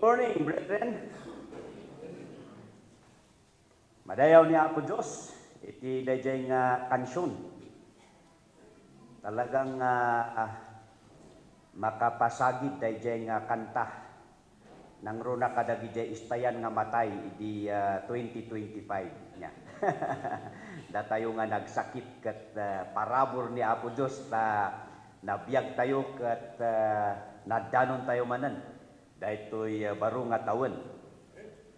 Morning, brethren. Madayaw niya ako Diyos, iti dayjay nga kansyon. Talagang makapasagid dayjay nga kanta. Nang runa kadagijay istayan nga matay, iti 2025 niya. Datayo nga nagsakit kat parabor ni Apo Diyos nabiyag tayo kat nadanon tayo manan. Dahito'y baro nga taon.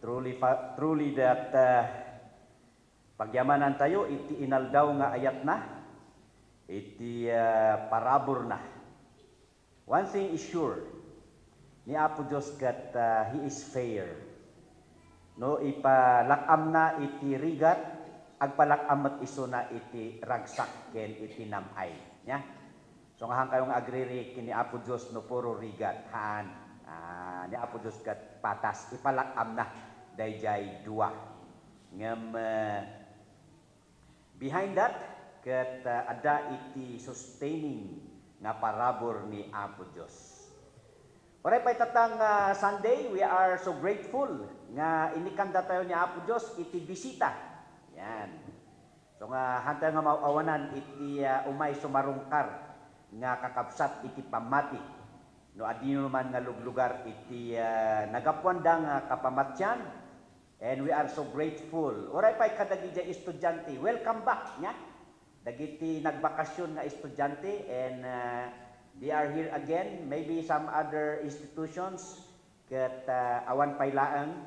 Truly that pagyamanan tayo, iti inaldaw nga ayat na, iti parabor na. One thing is sure, ni Apo Diyos kat He is fair. No, ipalakam na iti rigat, agpalakam at iso na iti ragsak ken iti namay. Nya? So nga kayong agriri kini Apo Diyos no puro rigat, haan. Ni Apo Diyos kat patas, ipalakam na dayjay dua. Ngam behind that, kat ada iti sustaining nga parabor ni Apo Diyos. Oray pa itatang Sunday, we are so grateful nga inikanda tayo ni Apo Diyos iti bisita. Yan. So nga hantay nga mauawanan iti umay sumarungkar nga kakabsat iti pamati. No adino naman nga lugar iti nagapuandang kapamatyan, and we are so grateful. Oray pa kadagiti estudyante, welcome back nya. Dagiti nagbakasyon nga estudyante, and they are here again. Maybe some other institutions ket awan paylaan,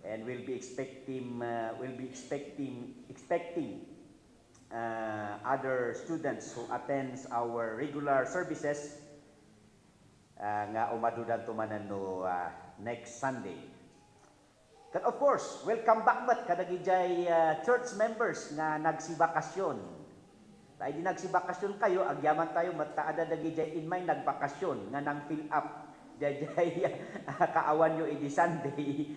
and we'll be expecting other students who attends our regular services nga umadudan tumanan no next Sunday. But of course, welcome back mat kadagijay church members nga nagsibakasyon. Dahil di nagsibakasyon kayo, agyaman tayo mataada dagijay inmay nagbakasyon nga nang fill up dayjay kaawan nyo iti Sunday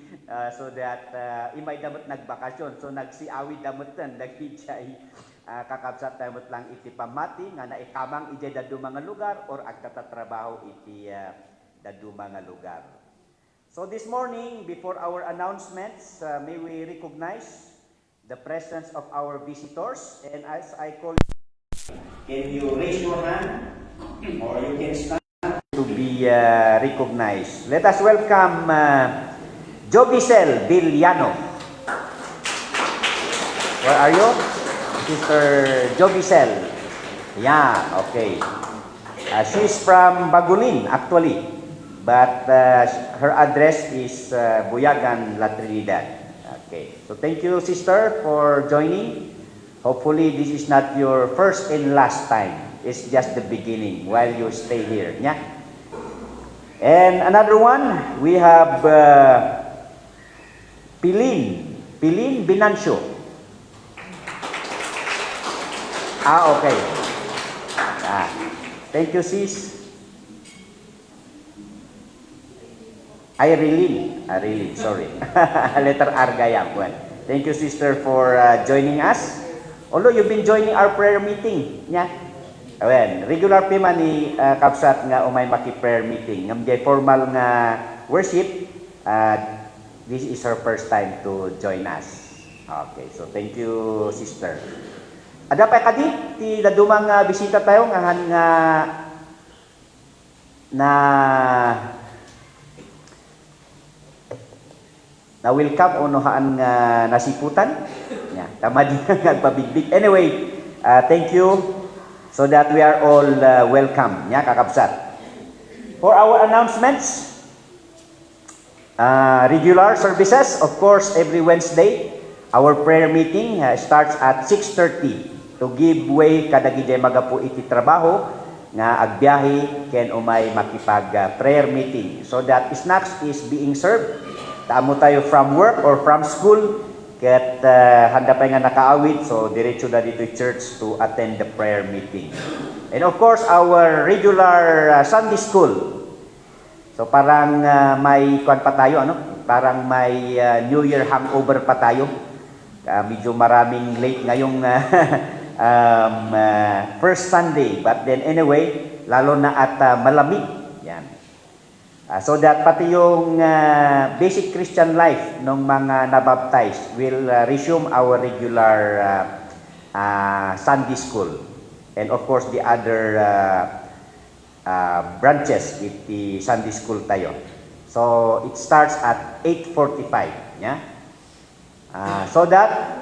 so that imay damot nagbakasyon. So nagsiawid damotan dagijay kakabsat tayo lang iti pamati nga naikamang iti dadu mga lugar or agtatatrabaho iti dadu mga lugar. So this morning, before our announcements, may we recognize the presence of our visitors, and as I call you, can you raise your hand or you can stand to be recognized. Let us welcome Jobicel Villano. Where are you? Sister Jobicel. Yeah, okay. She's from Bagulin, actually. But her address is Buyagan, La Trinidad. Okay. So thank you, sister, for joining. Hopefully, this is not your first and last time. It's just the beginning while you stay here. Yeah? And another one, we have Pilin Binancio. Okay. Thank you, sis. Irene, sorry. Letter R gayam. Well, thank you, sister, for joining us. Although you've been joining our prayer meeting, yeah. Well, regular pa man ni kapsat nga umay maki-prayer meeting. Ngam jay formal nga worship, this is her first time to join us. Okay, so thank you, sister. Ada pa kadi ti dadumang bisita tayo nga na welcome o nohaan nga nasiputan. Yeah, tama din nga nagpabigbig. Anyway, thank you so that we are all welcome. Yeah, kakabsat. For our announcements, regular services, of course, every Wednesday, our prayer meeting starts at 6:30 to give way kadagijay magapu iti trabaho nga agbiyahe ken umay makipag prayer meeting. So that snacks is being served. Taamo tayo from work or from school ket handa pa nga nakaawit, so diretso na dito church to attend the prayer meeting. And of course, our regular Sunday school. So parang may kwan pa tayo, parang may New Year hangover pa tayo. Medyo maraming late ngayong first Sunday, but then anyway, lalo na at malamig. Yan. So that pati yung basic Christian life ng mga nabaptized will resume our regular Sunday school. And of course, the other branches with the Sunday school tayo. So it starts at 8:45. Yeah? So that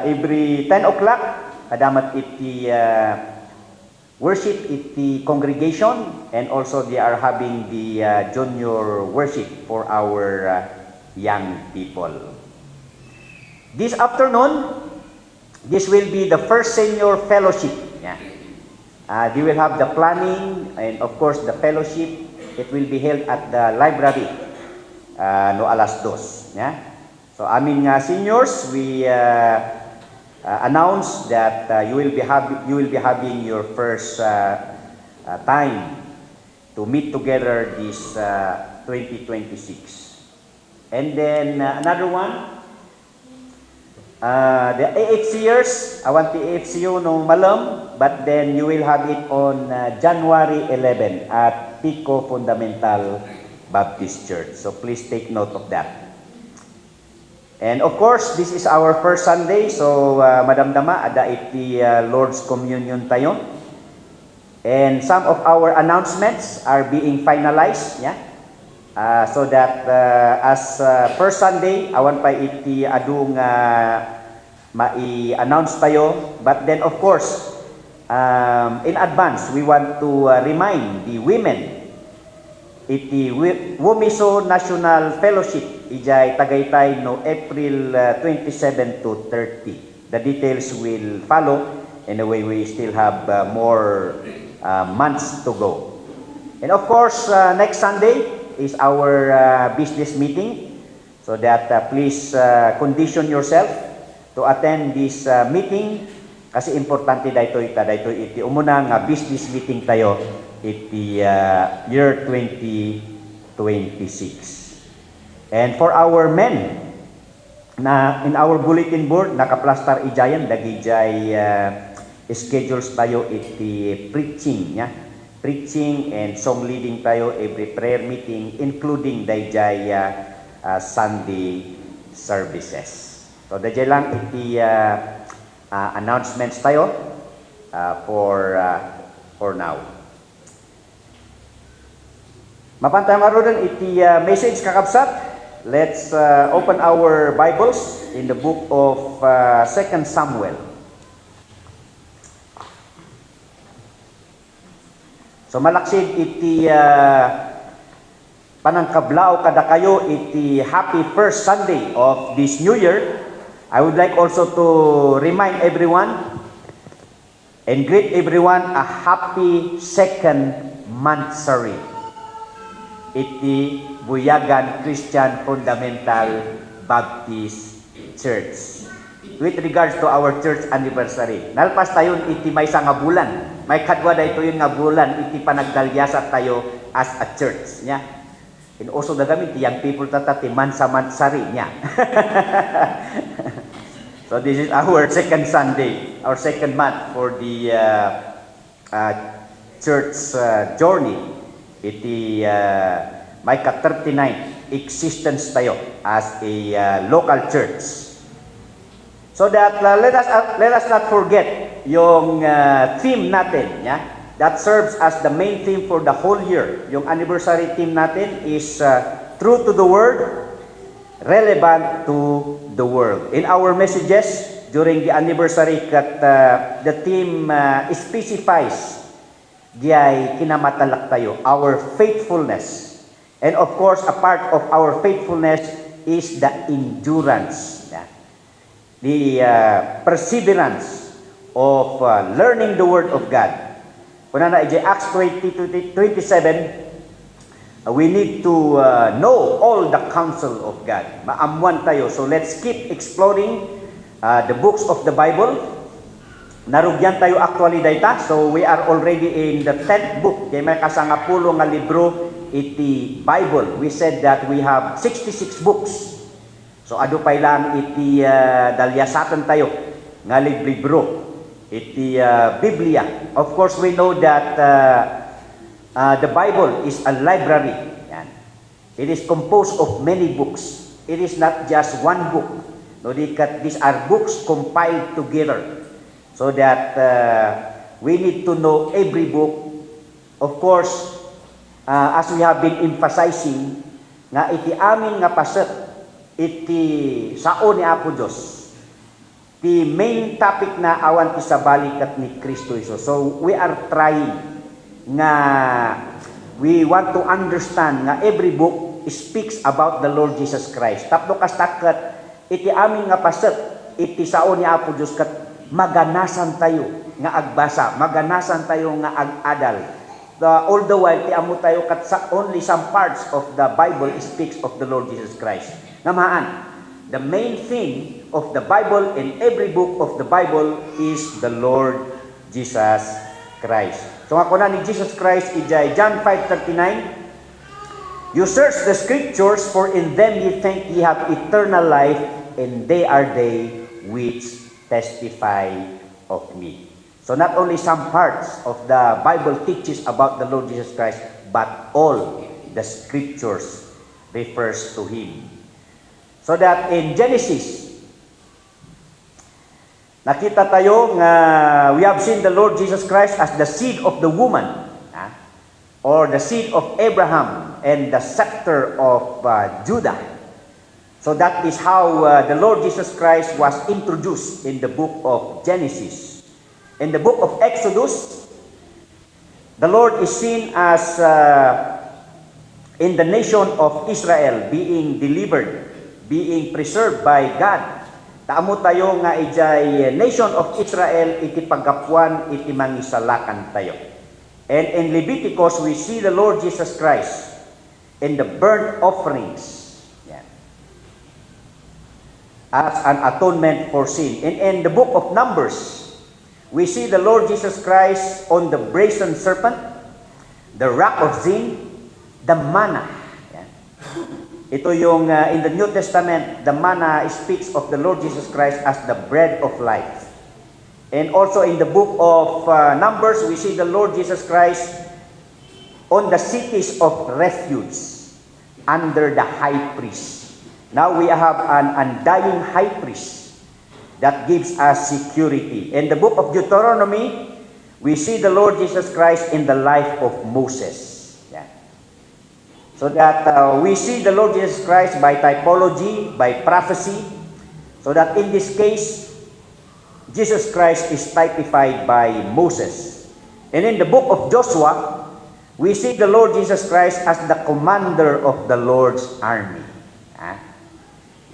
every 10 o'clock, kadamat iti worship at the congregation, and also they are having the junior worship for our young people. This afternoon, this will be the first senior fellowship. Yeah. They will have the planning and of course the fellowship. It will be held at the library no alas 2. Yeah. So aming seniors, we announce that you will be having your first time to meet together this 2026. And then another one, the AFCers, I want the AFCU no malam, but then you will have it on January 11 at Pico Fundamental Baptist Church. So please take note of that. And of course, this is our first Sunday, so madamdama, ada iti Lord's Communion tayo. And some of our announcements are being finalized, yeah? So that as first Sunday, awan pa iti adung mai-announce tayo. But then of course, in advance, we want to remind the women iti Womiso National Fellowship ijay Tagaytay no April 27 to 30. The details will follow. Anyway, we still have more months to go. And of course, next Sunday is our business meeting. So that please condition yourself to attend this meeting kasi importante daytoy iti umuna nga business meeting tayo iti year 2026. And for our men, na in our bulletin board, nakaplastar ijayan, dagijay schedules tayo iti preaching, ya? Preaching and song leading tayo every prayer meeting, including dayjay Sunday services. So dayjay lang iti announcements tayo for now. Mapantay maroon iti message kakabsat. Let's open our Bibles in the book of 2 Samuel. So malaksid iti panangkablao kada kayo iti happy first Sunday of this new year. I would like also to remind everyone and greet everyone a happy second monthsary. Iti Buyagan Christian Fundamental Baptist Church. With regards to our church anniversary, nalpas tayo iti may nga bulan. May kadwa dayto yun nga bulan iti panagdalyasa tayo as a church. Nya? And also dagamit young people tatati mansa-mansari niya. So this is our second Sunday, our second month for the church journey. Iti may ka-39 existence tayo as a local church. So that let us not forget yung theme natin, yeah? That serves as the main theme for the whole year. Yung anniversary theme natin is true to the word, relevant to the world. In our messages during the anniversary, the theme specifies diay kinamatalak tayo, our faithfulness. And of course, a part of our faithfulness is the endurance, the perseverance of learning the Word of God. Kung na Acts 20:27, we need to know all the counsel of God. Maamuan tayo. So let's keep exploring the books of the Bible. Narugyan tayo actually dayta. So we are already in the 10th book. Kaya may kasangapulo nga libro iti Bible. We said that we have 66 books. So ado pa lang iti dalyasatan tayo nga libro iti Biblia. Of course we know that the Bible is a library. Yan. It is composed of many books. It is not just one book. No, these are books compiled together so that we need to know every book. Of course, as we have been emphasizing, nga iti amin nga paset, iti sao ni Apo Diyos, the main topic na awan ti sa balikat ni Kristo Isus. So we are trying nga we want to understand nga every book speaks about the Lord Jesus Christ. Tapno kastakat iti amin nga paset, iti sao ni Apo Diyos kat maganasan tayo nga agbasa, maganasan tayo nga agadal. All the while ti amo tayo kat only some parts of the Bible speaks of the Lord Jesus Christ. Namaan, the main thing of the Bible and every book of the Bible is the Lord Jesus Christ. So ako na ni Jesus Christ, ijay John 5:39, you search the scriptures, for in them ye think ye have eternal life, and they are they which testify of me. So not only some parts of the Bible teaches about the Lord Jesus Christ, but all the scriptures refers to Him. So that in Genesis, nakita tayo nga we have seen the Lord Jesus Christ as the seed of the woman, or the seed of Abraham and the scepter of Judah. So that is how the Lord Jesus Christ was introduced in the book of Genesis. In the book of Exodus, the Lord is seen as in the nation of Israel being delivered, being preserved by God. Taamo tayo nga ijay nation of Israel iti paggapuan iti mangisalakan tayo. And in Leviticus, we see the Lord Jesus Christ in the burnt offerings, as an atonement for sin. And in the book of Numbers, we see the Lord Jesus Christ on the brazen serpent, the rock of Zin, the manna. Ito yung in the New Testament, the manna speaks of the Lord Jesus Christ as the bread of life. And also in the book of Numbers, we see the Lord Jesus Christ on the cities of refuge under the high priest. Now we have an undying high priest that gives us security. In the book of Deuteronomy, we see the Lord Jesus Christ in the life of Moses. So that we see the Lord Jesus Christ by typology, by prophecy, so that in this case, Jesus Christ is typified by Moses. And in the book of Joshua, we see the Lord Jesus Christ as the commander of the Lord's army.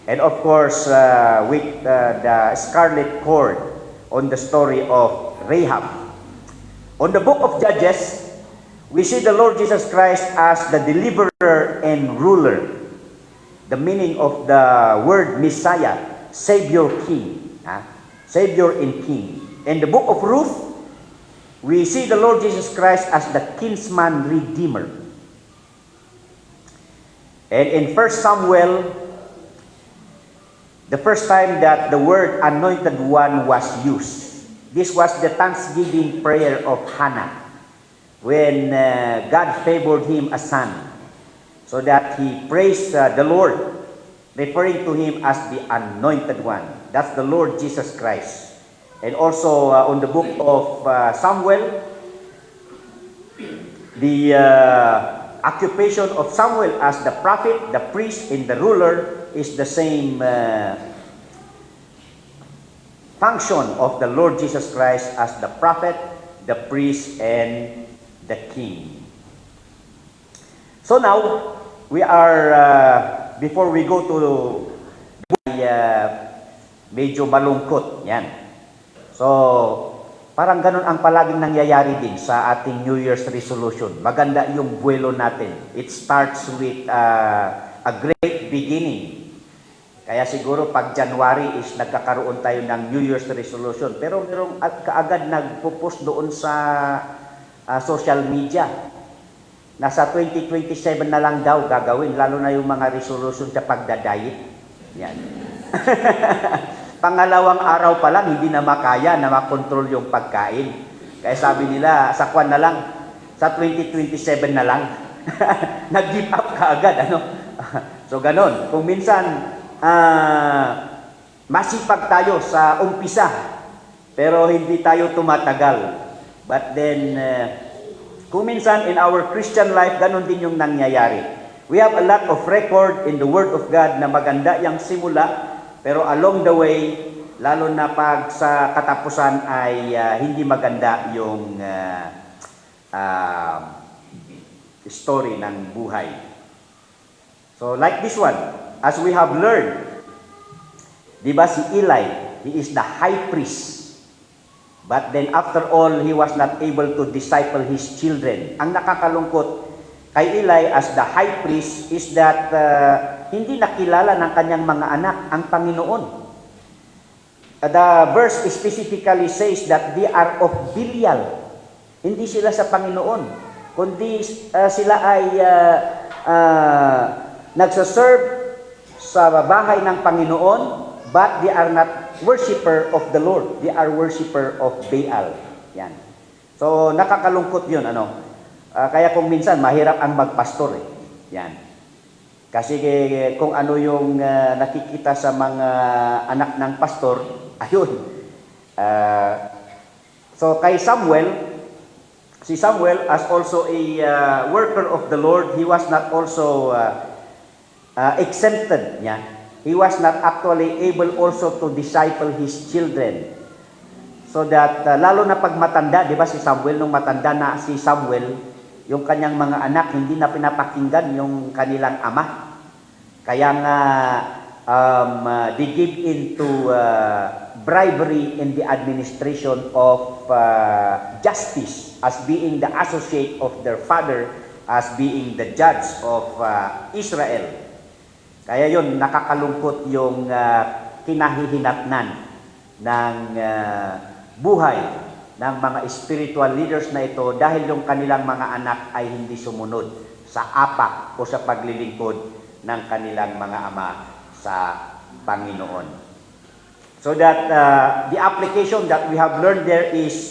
And of course, with the scarlet cord on the story of Rahab. On the book of Judges, we see the Lord Jesus Christ as the deliverer and ruler. The meaning of the word Messiah, Savior, King. Savior and King. In the book of Ruth, we see the Lord Jesus Christ as the kinsman redeemer. And in 1 Samuel, the first time that the word anointed one was used, this was the thanksgiving prayer of Hannah, when God favored him a son, so that he praised the Lord, referring to him as the anointed one. That's the Lord Jesus Christ. And also on the book of Samuel, the occupation of Samuel as the prophet, the priest, and the ruler is the same function of the Lord Jesus Christ as the prophet, the priest, and the king. So now, we are, before we go to medyo malungkot, yan. So, parang ganun ang palaging nangyayari din sa ating New Year's resolution. Maganda yung buwelo natin. It starts with a great beginning. Kaya siguro pag January is nagkakaroon tayo ng New Year's resolution. Pero merong kaagad nagpo-post doon sa social media. Nasa 2027 na lang daw gagawin, lalo na yung mga resolution sa pagda-diet. Yan. Pangalawang araw pa lang, hindi na makaya na makontrol yung pagkain. Kaya sabi nila, sa kwan na lang, sa 2027 na lang. nag-give up ka agad, ano? So ganon. Kung minsan masipag tayo sa umpisa, pero hindi tayo tumatagal. But then kung minsan in our Christian life, ganon din yung nangyayari. We have a lot of record in the Word of God na maganda yung simula, pero along the way, lalo na pag sa katapusan ay hindi maganda yung story ng buhay. So like this one, as we have learned, di ba si Eli, he is the high priest. But then after all, he was not able to disciple his children. Ang nakakalungkot kay Eli as the high priest is that hindi nakilala ng kanyang mga anak ang Panginoon. The verse specifically says that they are of Belial. Hindi sila sa Panginoon, kundi sila ay nagsaserve sa bahay ng Panginoon, but they are not worshipper of the Lord. They are worshipper of Baal. Yan. So nakakalungkot 'yun, ano? Kaya kung minsan mahirap ang magpastor eh. Yan. Kasi kung ano yung nakikita sa mga anak ng pastor, ayun. So kay Samuel, si Samuel as also a worker of the Lord, he was not also exempted niya. He was not actually able also to disciple his children. So that, lalo na pag matanda, di ba si Samuel, nung matanda na si Samuel, yung kanyang mga anak, hindi na pinapakinggan yung kanilang ama. Kaya nga, they give into bribery in the administration of justice as being the associate of their father, as being the judge of Israel. Kaya yun, nakakalungkot yung kinahihinatnan ng buhay ng mga spiritual leaders na ito dahil yung kanilang mga anak ay hindi sumunod sa apak o sa paglilingkod ng kanilang mga ama sa Panginoon. So that the application that we have learned there is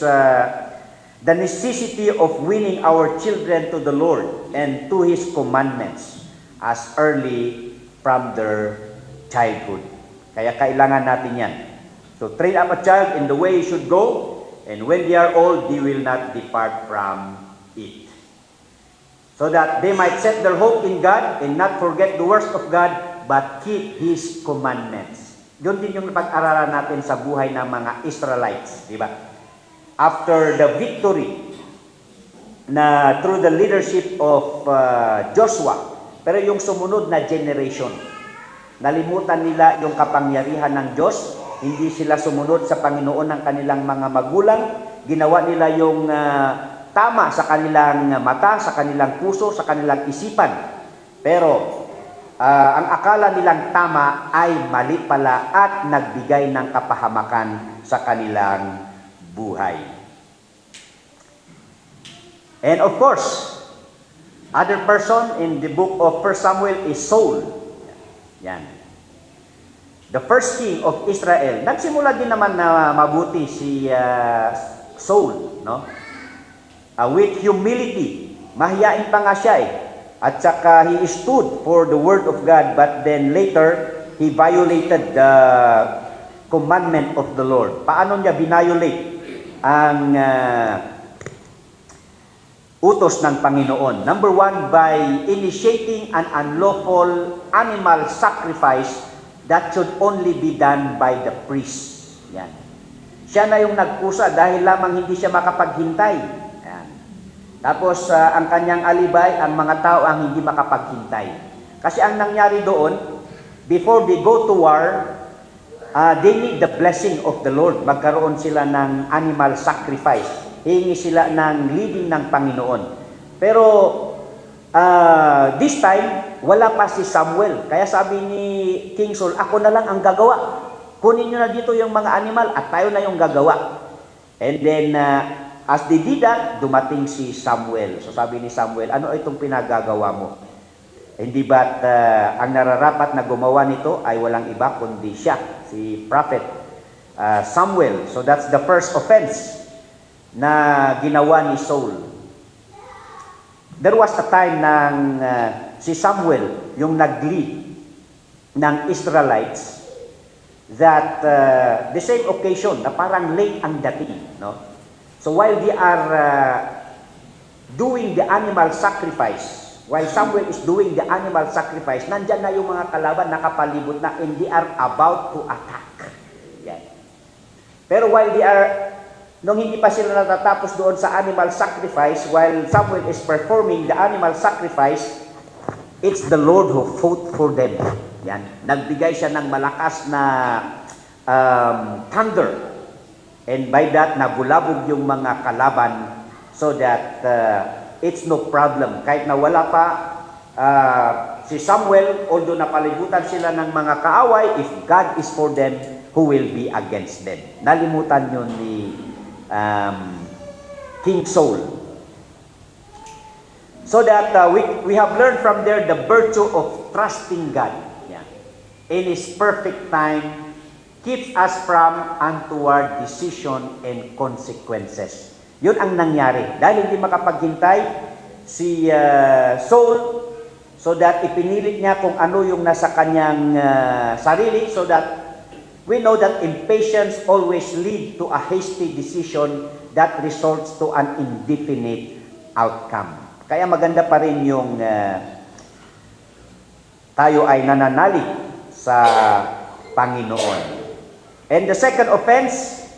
the necessity of winning our children to the Lord and to His commandments as early from their childhood. Kaya kailangan natin yan. So train up a child in the way he should go, and when they are old, they will not depart from it. So that they might set their hope in God and not forget the works of God, but keep His commandments. Yun din yung pag-aralan natin sa buhay ng mga Israelites, di ba? After the victory na through the leadership of Joshua, pero yung sumunod na generation, nalimutan nila yung kapangyarihan ng Diyos, hindi sila sumunod sa Panginoon ng kanilang mga magulang, ginawa nila yung tama sa kanilang mata, sa kanilang puso, sa kanilang isipan. Pero ang akala nilang tama ay mali pala at nagbigay ng kapahamakan sa kanilang buhay. And of course, other person in the book of 1 Samuel is Saul. Yan. The first king of Israel. Nagsimula din naman na mabuti si Saul, no? With humility. Mahiyain pa nga siya eh. At saka he stood for the word of God, but then later he violated the commandment of the Lord. Paano niya violate ang utos ng Panginoon? Number one, by initiating an unlawful animal sacrifice that should only be done by the priest. Yan. Siya na yung nagkusa dahil lamang hindi siya makapaghintay. Yan. Tapos ang kanyang alibay, ang mga tao ang hindi makapaghintay. Kasi ang nangyari doon, before they go to war, they need the blessing of the Lord. Magkaroon sila ng animal sacrifice. Hihingi sila ng leading ng Panginoon. Pero this time, wala pa si Samuel. Kaya sabi ni King Saul, ako na lang ang gagawa. Kunin nyo na dito yung mga animal at tayo na yung gagawa. And then, as they did that, dumating si Samuel. So sabi ni Samuel, ano itong pinagagawa mo? Hindi ba't ang nararapat na gumawa nito ay walang iba kundi siya, si Prophet Samuel. So that's the first offense na ginawa ni Saul. there was a time nang si Samuel yung nag-lead ng Israelites that the same occasion na parang late ang dating, no? So while they are doing the animal sacrifice, while Samuel is doing the animal sacrifice, nandyan na yung mga kalaban nakapalibot na and they are about to attack. Yan. Pero while they are, nung hindi pa sila natatapos doon sa animal sacrifice, while Samuel is performing the animal sacrifice, it's the Lord who fought for them. Yan. Nagbigay siya ng malakas na thunder. And by that, nabulabog yung mga kalaban so that it's no problem. Kahit na wala pa si Samuel, although napalibutan sila ng mga kaaway, if God is for them, who will be against them? Nalimutan yun ni King Saul. So that we have learned from there the virtue of trusting God. Yeah. In His perfect time, keeps us from untoward decision and consequences. Yun ang nangyari. Dahil hindi makapaghintay si Saul, so that ipinilit niya kung ano yung nasa kanyang sarili, so that we know that impatience always lead to a hasty decision that results to an indefinite outcome. Kaya maganda pa rin yung tayo ay nananalig sa Panginoon. And the second offense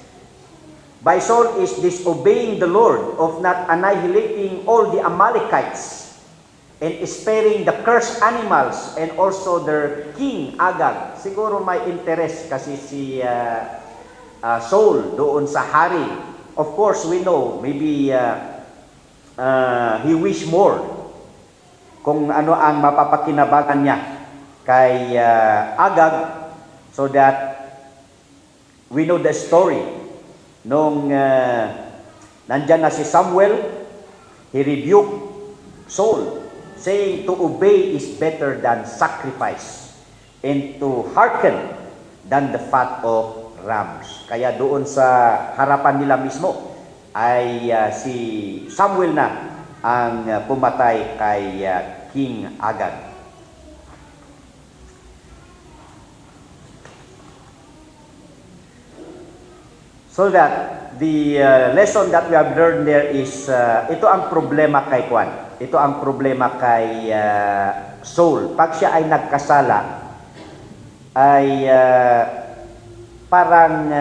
by Saul is disobeying the Lord, of not annihilating all the Amalekites and sparing the cursed animals and also their king Agag. Siguro may interest kasi si Saul doon sa hari. Of course, we know, maybe he wish more kung ano ang mapapakinabangan niya kay Agag, so that we know the story. Nung nandyan na si Samuel, he rebuked Saul, saying to obey is better than sacrifice, and to hearken than the fat of rams. Kaya doon sa harapan nila mismo ay si Samuel na ang pumatay kay King Agag. So that the lesson that we have learned there is ito ang problema kay Juan. Ito ang problema kay Saul. Pag siya ay nagkasala, ay parang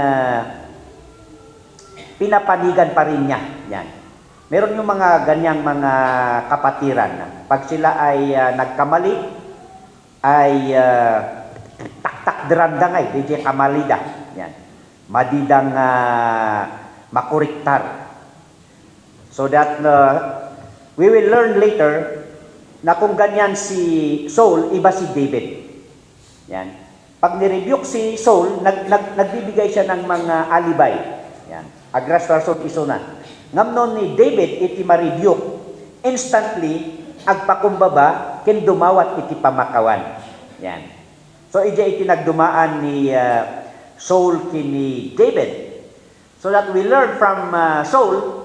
pinapanigan pa rin niya. Yan. Meron yung mga ganyang mga kapatiran. Pag sila ay nagkamali, ay tak-tak derandangay, DJ kamalida. Yan. Madidang makuriktar. So that we will learn later na kung ganyan si Saul, iba si David. Yan. Pag nirebuke si Saul, nagbibigay siya ng mga alibay. Yan. Agras rason isuna. Ngamnon ni David iti ma-rebuke, instantly agpakumbaba ken dumawat iti pamakawan. Yan. So ija iti nagdumaan ni Saul kini David. So that we learn from Saul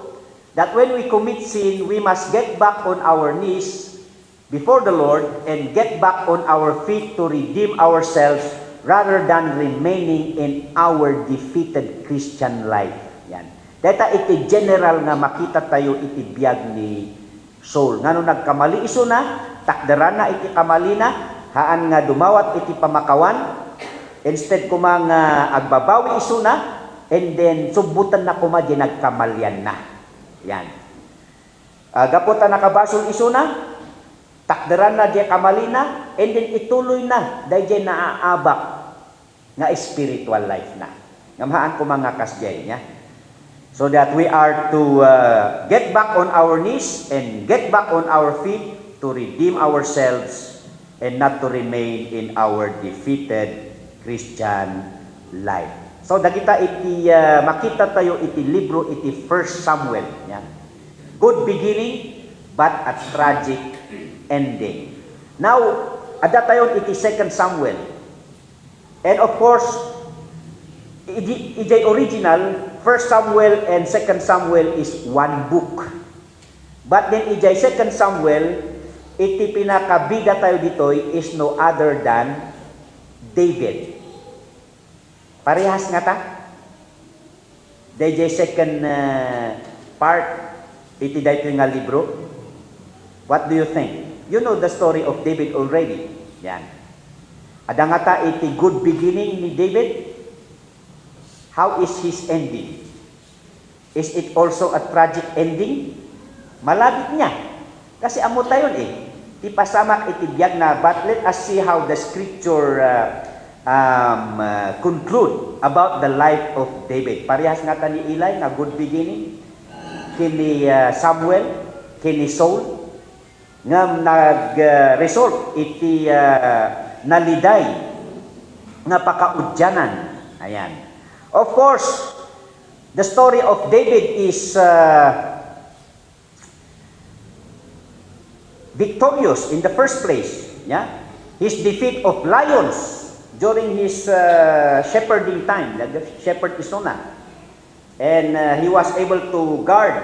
that when we commit sin, we must get back on our knees before the Lord and get back on our feet to redeem ourselves rather than remaining in our defeated Christian life. Yan. Deta iti general nga makita tayo iti biyag ni Saul. Ngano nagkamali iso na, takderan na iti kamali na, haan nga dumawat iti pamakawan, instead kumang agbabawi iso na, and then subutan na kumadya nagkamalyan na. Yan. Gaputan na kabasol iso na, takderan na diya kamali na, and then ituloy na, dahil diya naaabak nga spiritual life na. Ngamhaan ko mga kasjay niya. So that we are to get back on our knees and get back on our feet to redeem ourselves and not to remain in our defeated Christian life. So dagita iti makita tayo iti libro iti 1 Samuel. Yan. Good beginning but a tragic ending. Now, ada tayo iti 2 Samuel. And of course, iti original 1 Samuel and 2 Samuel is one book. But then ijay 2 Samuel, iti pinakabida tayo dito is no other than David. Parehas nga ta? Ijay 2nd part, iti dito nga libro. What do you think? You know the story of David already. Yan. Ada nga ta iti good beginning ni David. How is his ending? Is it also a tragic ending? Malapit niya. Kasi amo tayon ipasamak iti biyag na, but let us see how the scripture conclude about the life of David. Parehas nga ta ni Eli nga good beginning, kini Samuel, kini Saul, nga nag-result iti naliday nga pakaudyanan. Ayan. Of course, the story of David is victorious in the first place. Yeah? His defeat of lions during his shepherding time, the shepherd Isona. And he was able to guard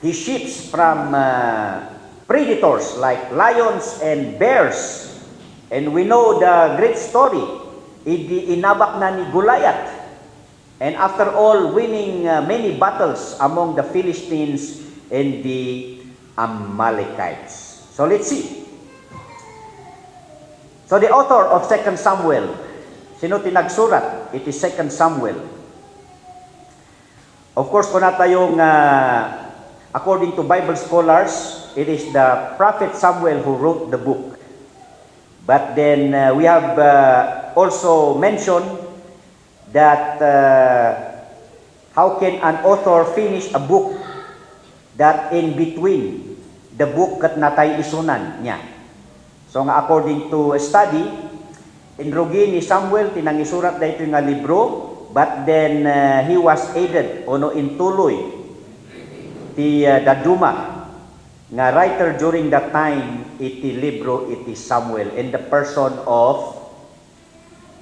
his sheep from predators like lions and bears. And we know the great story, inabak na ni Goliath. And after all, winning many battles among the Philistines and the Amalekites. So let's see. So the author of 2 Samuel, sino tinagsurat? It is 2 Samuel. Of course, kung natayong according to Bible scholars, it is the prophet Samuel who wrote the book. But then we have also mentioned that how can an author finish a book that in between the book kat natay isunan niya. So nga according to a study, inrugi ni Samuel tinangisurat dayto nga libro, but then he was aided ono intuloy ti daduma nga writer during that time iti libro iti Samuel in the person of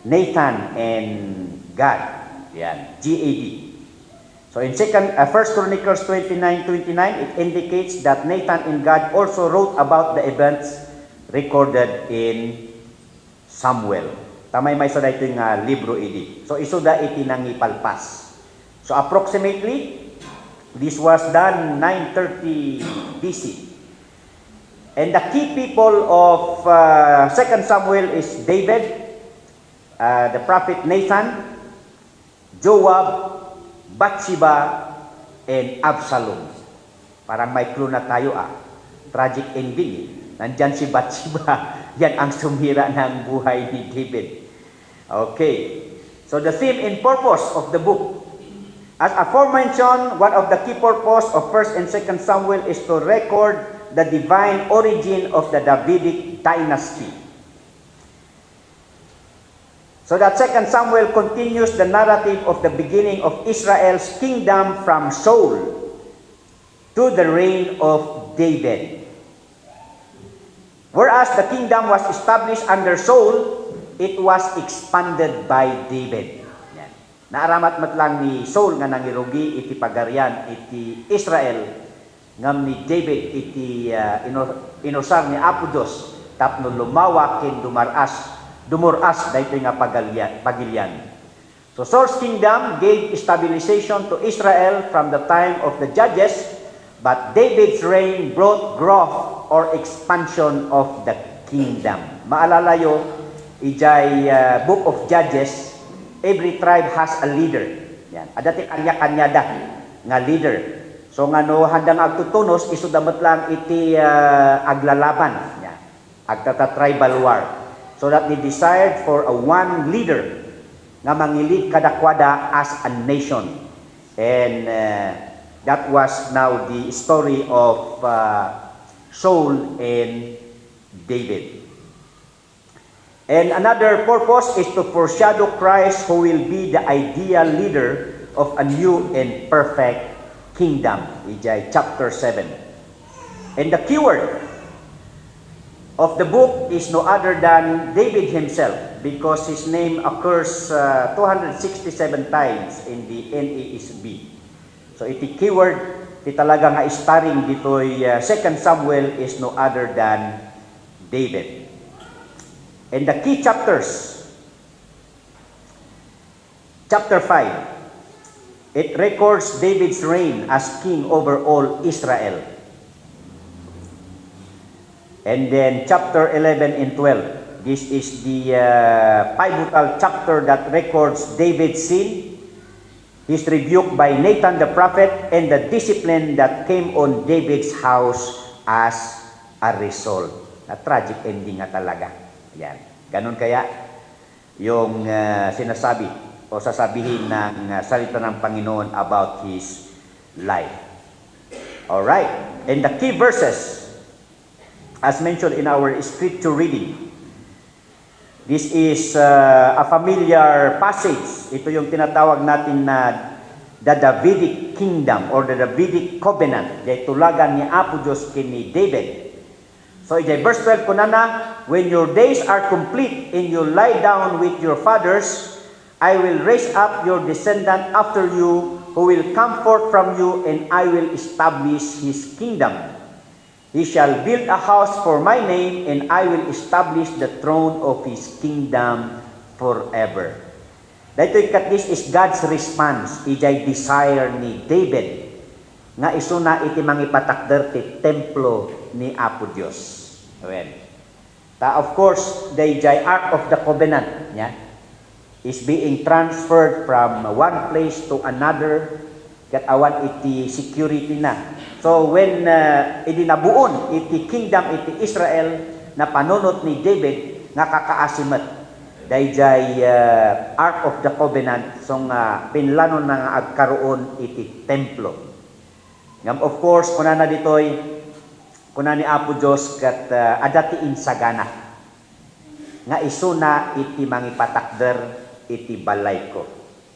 Nathan and God. Yan, GAD. So in 1 Chronicles 29:29, it indicates that Nathan and God also wrote about the events recorded in Samuel. Tamay may sada ito yung libro idi. So isuda iti nang ipalpas. So approximately, this was done 930 BC. And the key people of 2 Samuel is David, the prophet Nathan, Joab, Bathsheba, and Absalom. Parang may clue na tayo Tragic ending. Nandyan si Bathsheba. Yan ang sumira ng buhay ni David. Okay. So the theme and purpose of the book. As aforementioned, one of the key purpose of 1 and 2 Samuel is to record the divine origin of the Davidic dynasty. So that 2 Samuel continues the narrative of the beginning of Israel's kingdom from Saul to the reign of David. Whereas the kingdom was established under Saul, it was expanded by David. Yan. Naaramat matlang ni Saul nga nangirugi iti pagarian iti Israel, ngam ni David iti inusar ni Apo Dios tapno lumawa ken dumuras dayto nga pagilian. So Saul's kingdom gave stabilization to Israel from the time of the judges, but David's reign brought growth or expansion of the kingdom. Maalala yo, ijay Book of Judges, every tribe has a leader. Yan. Adati kanya-kanya da nga leader. So nga no handang agtutunos isudamat lang iti aglalaban. Yan. Agtata tribal war. So that they desired for a one leader nga mangilid kadakwada as a nation. And that was now the story of Saul and David. And another purpose is to foreshadow Christ, who will be the ideal leader of a new and perfect kingdom. Ijay chapter 7. And the keyword of the book is no other than David himself, because his name occurs 267 times in the NASB. So iti keyword ti talaga nga starring ditoy 2 Samuel is no other than David. And the key chapters, chapter 5, it records David's reign as king over all Israel. And then chapter 11 and 12, this is the pivotal chapter that records David's sin, his rebuke by Nathan the prophet, and the discipline that came on David's house as a result. Na tragic ending nga talaga. Yan. Ganun kaya yung sinasabi o sasabihin ng salita ng Panginoon about his life. Alright. And the key verses, as mentioned in our scripture reading, this is a familiar passage. Ito yung tinatawag natin na the Davidic Kingdom or the Davidic Covenant. Dahil tulagan ni Apo Diyos kini David. So, ijay verse 12 ko na, when your days are complete and you lie down with your fathers, I will raise up your descendant after you, who will come forth from you, and I will establish his kingdom. He shall build a house for my name, and I will establish the throne of his kingdom forever. This is God's response, ijay desire ni David, nga isuna iti mangipatakder ti templo ni Apo Dios. Well, of course, the Ark of the Covenant is being transferred from one place to another, kat awan iti security na. So when idinabuon iti kingdom iti Israel na panunot ni David nga kakaasimet dayjay Ark of the Covenant, so nga pinlanon na nga agkaroon iti templo. Ngam of course kunana ditoy kunani Apo Dios kat adatiin sagana nga isuna iti mangipatakder iti balay ko.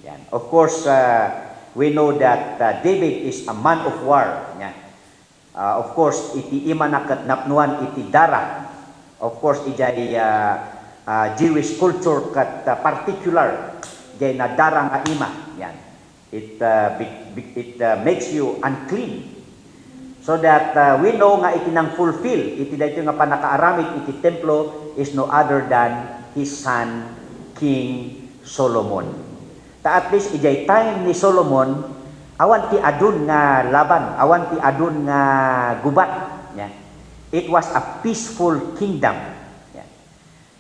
Yan. Of course we know that David is a man of war. Yan. Of course iti ima nakat napnuan iti dara. Of course ijay Jewish culture kat particular jay na dara nga ima. Yan. It makes you unclean. So that we know nga iti nang fulfill, iti dayto nga panakaaramid iti templo is no other than his son, King Solomon. At least ijay time ni Solomon, awan ti adun nga laban, awan ti adun nga gubat. Yeah. It was a peaceful kingdom. Yeah.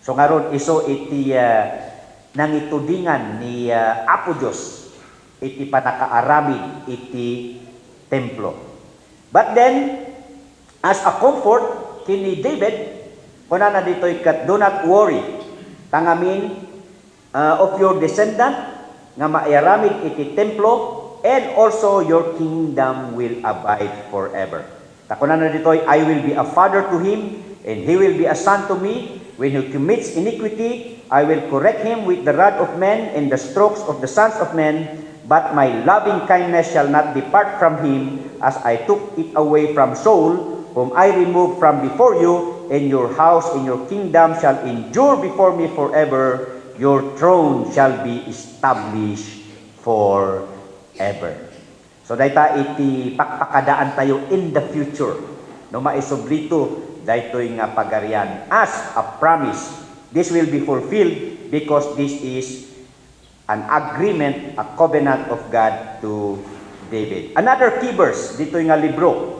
So ngaron iso iti nangitudingan ni Apo Dios, iti panakaaramid iti templo. But then, as a comfort, kini David, kunana dito'y kat, do not worry, tangamin of your descendant, nga maiaramid iti templo, and also your kingdom will abide forever. Kunana dito'y, I will be a father to him, and he will be a son to me. When he commits iniquity, I will correct him with the rod of men and the strokes of the sons of men, but my loving kindness shall not depart from him, as I took it away from Saul, whom I removed from before you, and your house and your kingdom shall endure before me forever. Your throne shall be established forever. So dayta iti pakpakadaan tayo in the future. No maisublito daytoy nga pagarian as a promise. This will be fulfilled because this is an agreement, a covenant of God to David. Another key verse dito nga libro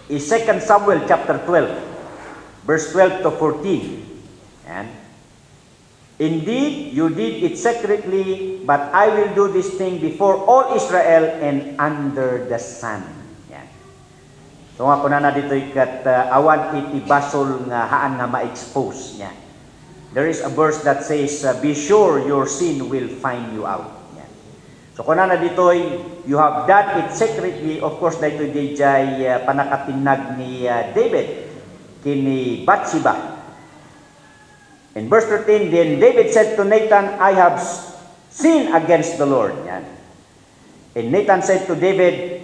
is 2 Samuel chapter 12, verse 12 to 14. And indeed, you did it secretly, but I will do this thing before all Israel and under the sun. Yan. So nga kunana dito kat awan iti basol nga haan nga ma-expose niya. There is a verse that says, be sure your sin will find you out. Yan. So kunana ditoy, you have done it secretly. Of course, dito dijay panakatinag ni David kini Bathsheba. In verse 13, then David said to Nathan, I have sinned against the Lord. Yan. And Nathan said to David,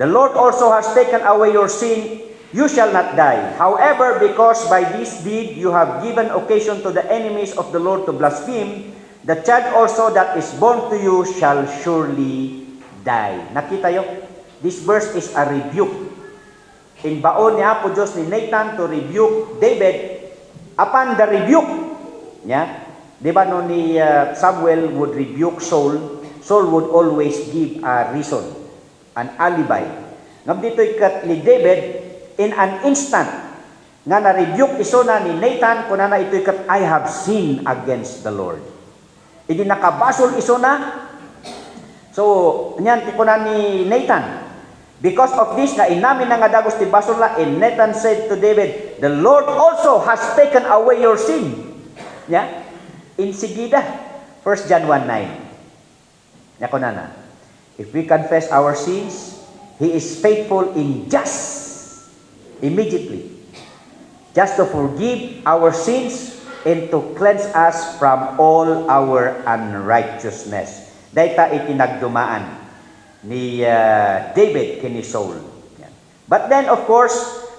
the Lord also has taken away your sin. You shall not die. However, because by this deed you have given occasion to the enemies of the Lord to blaspheme, the child also that is born to you shall surely die. Nakita yo? This verse is a rebuke. In baon niya po Diyos ni Nathan to rebuke David. Upon the rebuke, di ba no ni Samuel would rebuke Saul, Saul would always give a reason, an alibi. Ngam dito'y kat ni David, in an instant, nga na-rebuke iso na ni Nathan, kung na ito'y kat, I have sinned against the Lord. Hindi nakabasol iso na. So, niyan, kung na ni Nathan, because of this, na inamin na nga dagos ti basol na, and Nathan said to David, the Lord also has taken away your sin. Insigida, 1 John 1:9. Yako na. If we confess our sins, He is faithful in just, immediately, just to forgive our sins and to cleanse us from all our unrighteousness. Dayta itinagdumaan ni David kini Saul. But then, of course,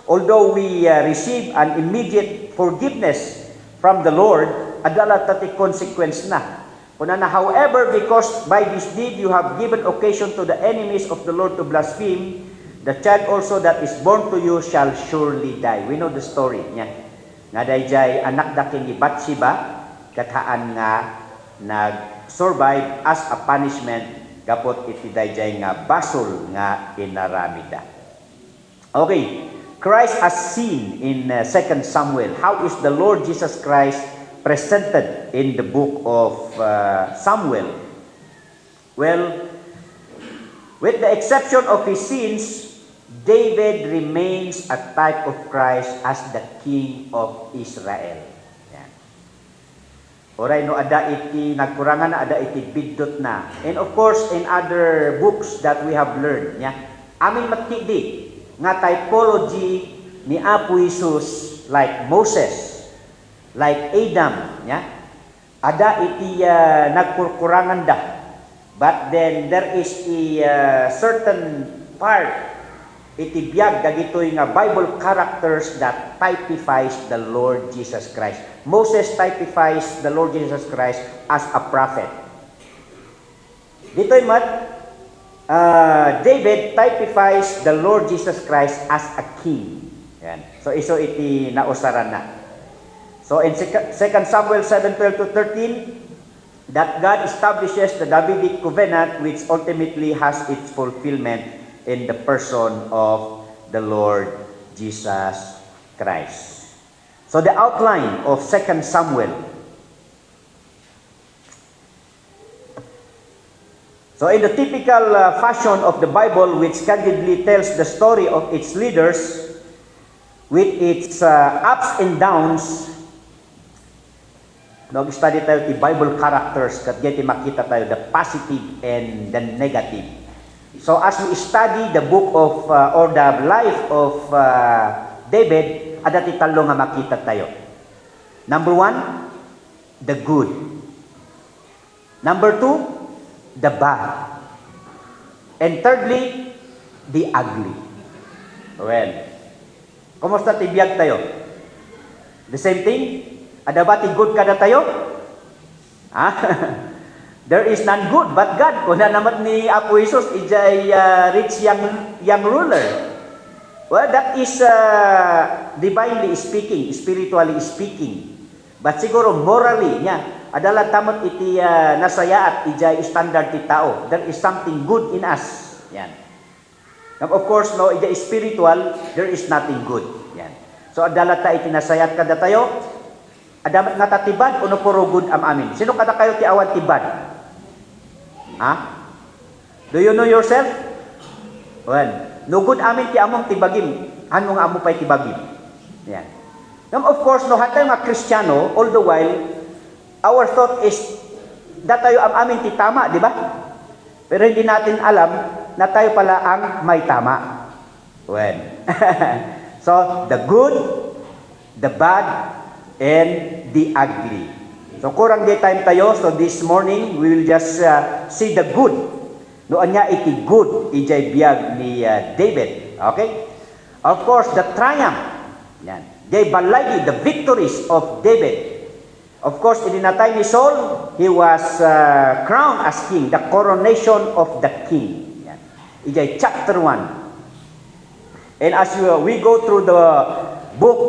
although we receive an immediate forgiveness from the Lord, adala tati consequence na. However, because by this deed you have given occasion to the enemies of the Lord to blaspheme, the child also that is born to you shall surely die. We know the story niya. Nga dayjay anak dakin ni Bathsheba, kathaan nga nag-survive as a punishment kapot iti dayjay nga basol nga inaramida. Okay, Christ as seen in 2 Samuel. How is the Lord Jesus Christ presented in the book of Samuel? Well, with the exception of his sins, David remains a type of Christ as the King of Israel. Yan. Oray no ada iti nagkurangan na, ada iti bidot na. And of course, in other books that we have learned, amin matidi nga typology ni Apo Jesus like Moses, like Adam, ada iti nagkurkurangan da. But then there is a certain part iti biyag dagitoy nga Bible characters that typifies the Lord Jesus Christ. Moses typifies the Lord Jesus Christ as a prophet. Ditoy David typifies the Lord Jesus Christ as a king. Yan. So iso iti nausaran na. So in 2 Samuel 7:12-13, that God establishes the Davidic covenant which ultimately has its fulfillment in the person of the Lord Jesus Christ. So the outline of 2 Samuel. So in the typical fashion of the Bible, which candidly tells the story of its leaders with its ups and downs, nag-study tayo ti Bible characters kat geti makita tayo the positive and the negative. So as we study the book of or the life of David, ada ti talo nga makita tayo. Number 1, the good. Number 2, the bad. And thirdly, the ugly. Well, kumusta ti biyag tayo? The same thing? Ada ba ti good kada tayo? There is none good but God. Kuna naman ni Apo Jesus, ijay rich young ruler. Well, that is divinely speaking, spiritually speaking. But siguro morally, adala tamot iti nasayaat, ijay standard ti tao. There is something good in us. Yan. Now, of course, no, ijay spiritual, there is nothing good. Yan. So, adala ta iti nasayaat kada tayo, adamat nga tatibad o no puro good am amin. Sino kada kayo ti awan tibad? Do you know yourself? Well, no good amin ti among tibagim. Ano nga amo pa'y tibagim? Yan. Now, of course, no hatay nga Kristiyano, all the while, our thought is, da tayo am amin ti tama, di ba? Pero hindi natin alam na tayo pala ang may tama. Well, so, the good, the bad, and the ugly. So kurang day time tayo. So this morning we will just see the good. Noon niya iti good ijay biyag ni David. Okay? Of course, the triumph. Yan. They balay the victories of David. Of course, idinatay ni Saul, he was crowned as king, the coronation of the king. Yan. Ijay chapter 1. And as we go through the book,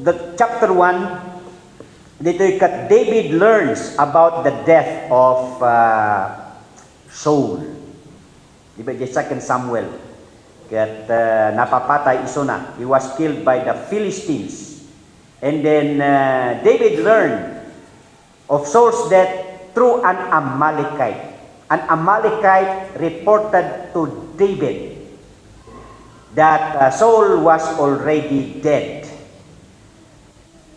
the chapter 1, dito kat David learns about the death of Saul. Diba, 2 Samuel. Kat napapatay iso na. He was killed by the Philistines. And then David learned of Saul's death through an Amalekite. An Amalekite reported to David that Saul was already dead.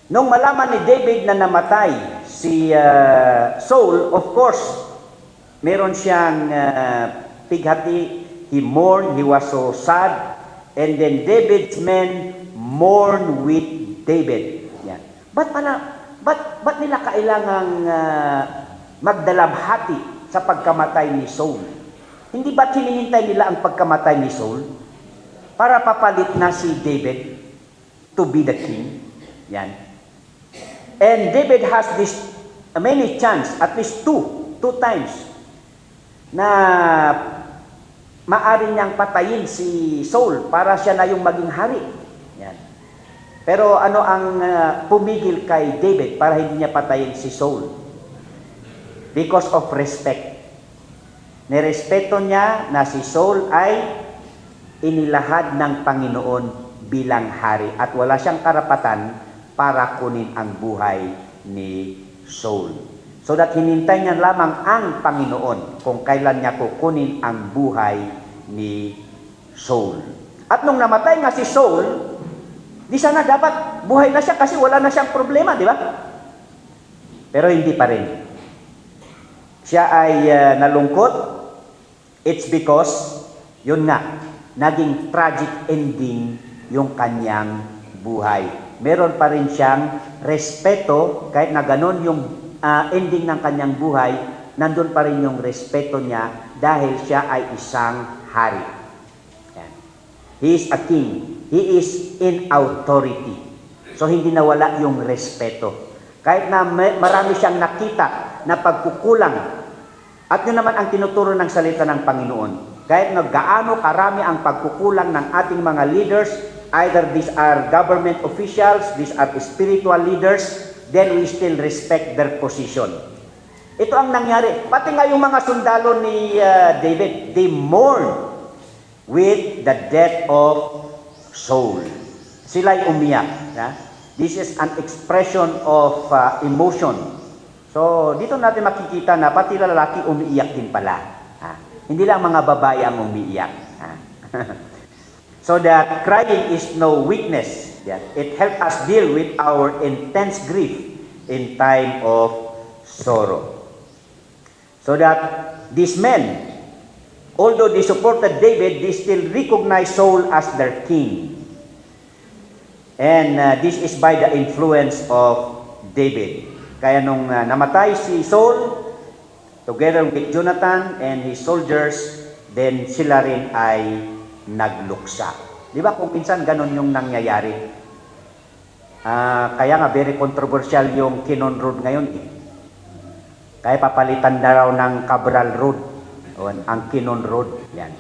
Nung malaman ni David na namatay si Saul, of course, meron siyang pighati. He mourned, he was so sad, and then David's men mourned with David. Yan. Ba't nila kailangang magdalamhati sa pagkamatay ni Saul? Hindi ba't hinihintay nila ang pagkamatay ni Saul para papalit na si David to be the king? Yan. And David has this many chance, at least two times, na maari niyang patayin si Saul para siya na yung maging hari. Yan. Pero ano ang pumigil kay David para hindi niya patayin si Saul? Because of respect. Nirespeto niya na si Saul ay inilahad ng Panginoon bilang hari at wala siyang karapatan para kunin ang buhay ni Saul. So that hinintay niya lamang ang Panginoon kung kailan niya kukunin ang buhay ni Saul. At nung namatay nga si Saul, di sana dapat buhay na siya kasi wala na siyang problema, di ba? Pero hindi pa rin. Siya ay nalungkot. It's because, yun nga, naging tragic ending yung kanyang buhay. Meron pa rin siyang respeto, kahit na ganun yung ending ng kanyang buhay, nandun pa rin yung respeto niya dahil siya ay isang hari. Yan. He is a king. He is in authority. So hindi nawala yung respeto. Kahit na marami siyang nakita na pagkukulang. At yun naman ang tinuturo ng salita ng Panginoon. Kahit na gaano karami ang pagkukulang ng ating mga leaders, either these are government officials, these are spiritual leaders, then we still respect their position. Ito ang nangyari. Pati nga yung mga sundalo ni David, they mourn with the death of Saul. Sila'y umiyak. Ha? This is an expression of emotion. So, dito natin makikita na pati lalaki umiiyak din pala. Ha? Hindi lang mga babae ang umiiyak. Ha? So that crying is no weakness. Yeah. It helps us deal with our intense grief in time of sorrow. So that these men, although they supported David, they still recognize Saul as their king. And this is by the influence of David. Kaya nung namatay si Saul, together with Jonathan and his soldiers, then sila rin ay nagluksa. Di ba kung minsan ganun yung nangyayari? Kaya nga very controversial yung Kinon Road ngayon. Kaya papalitan na raw ng Cabral Road, o ang Kinon Road. Yan.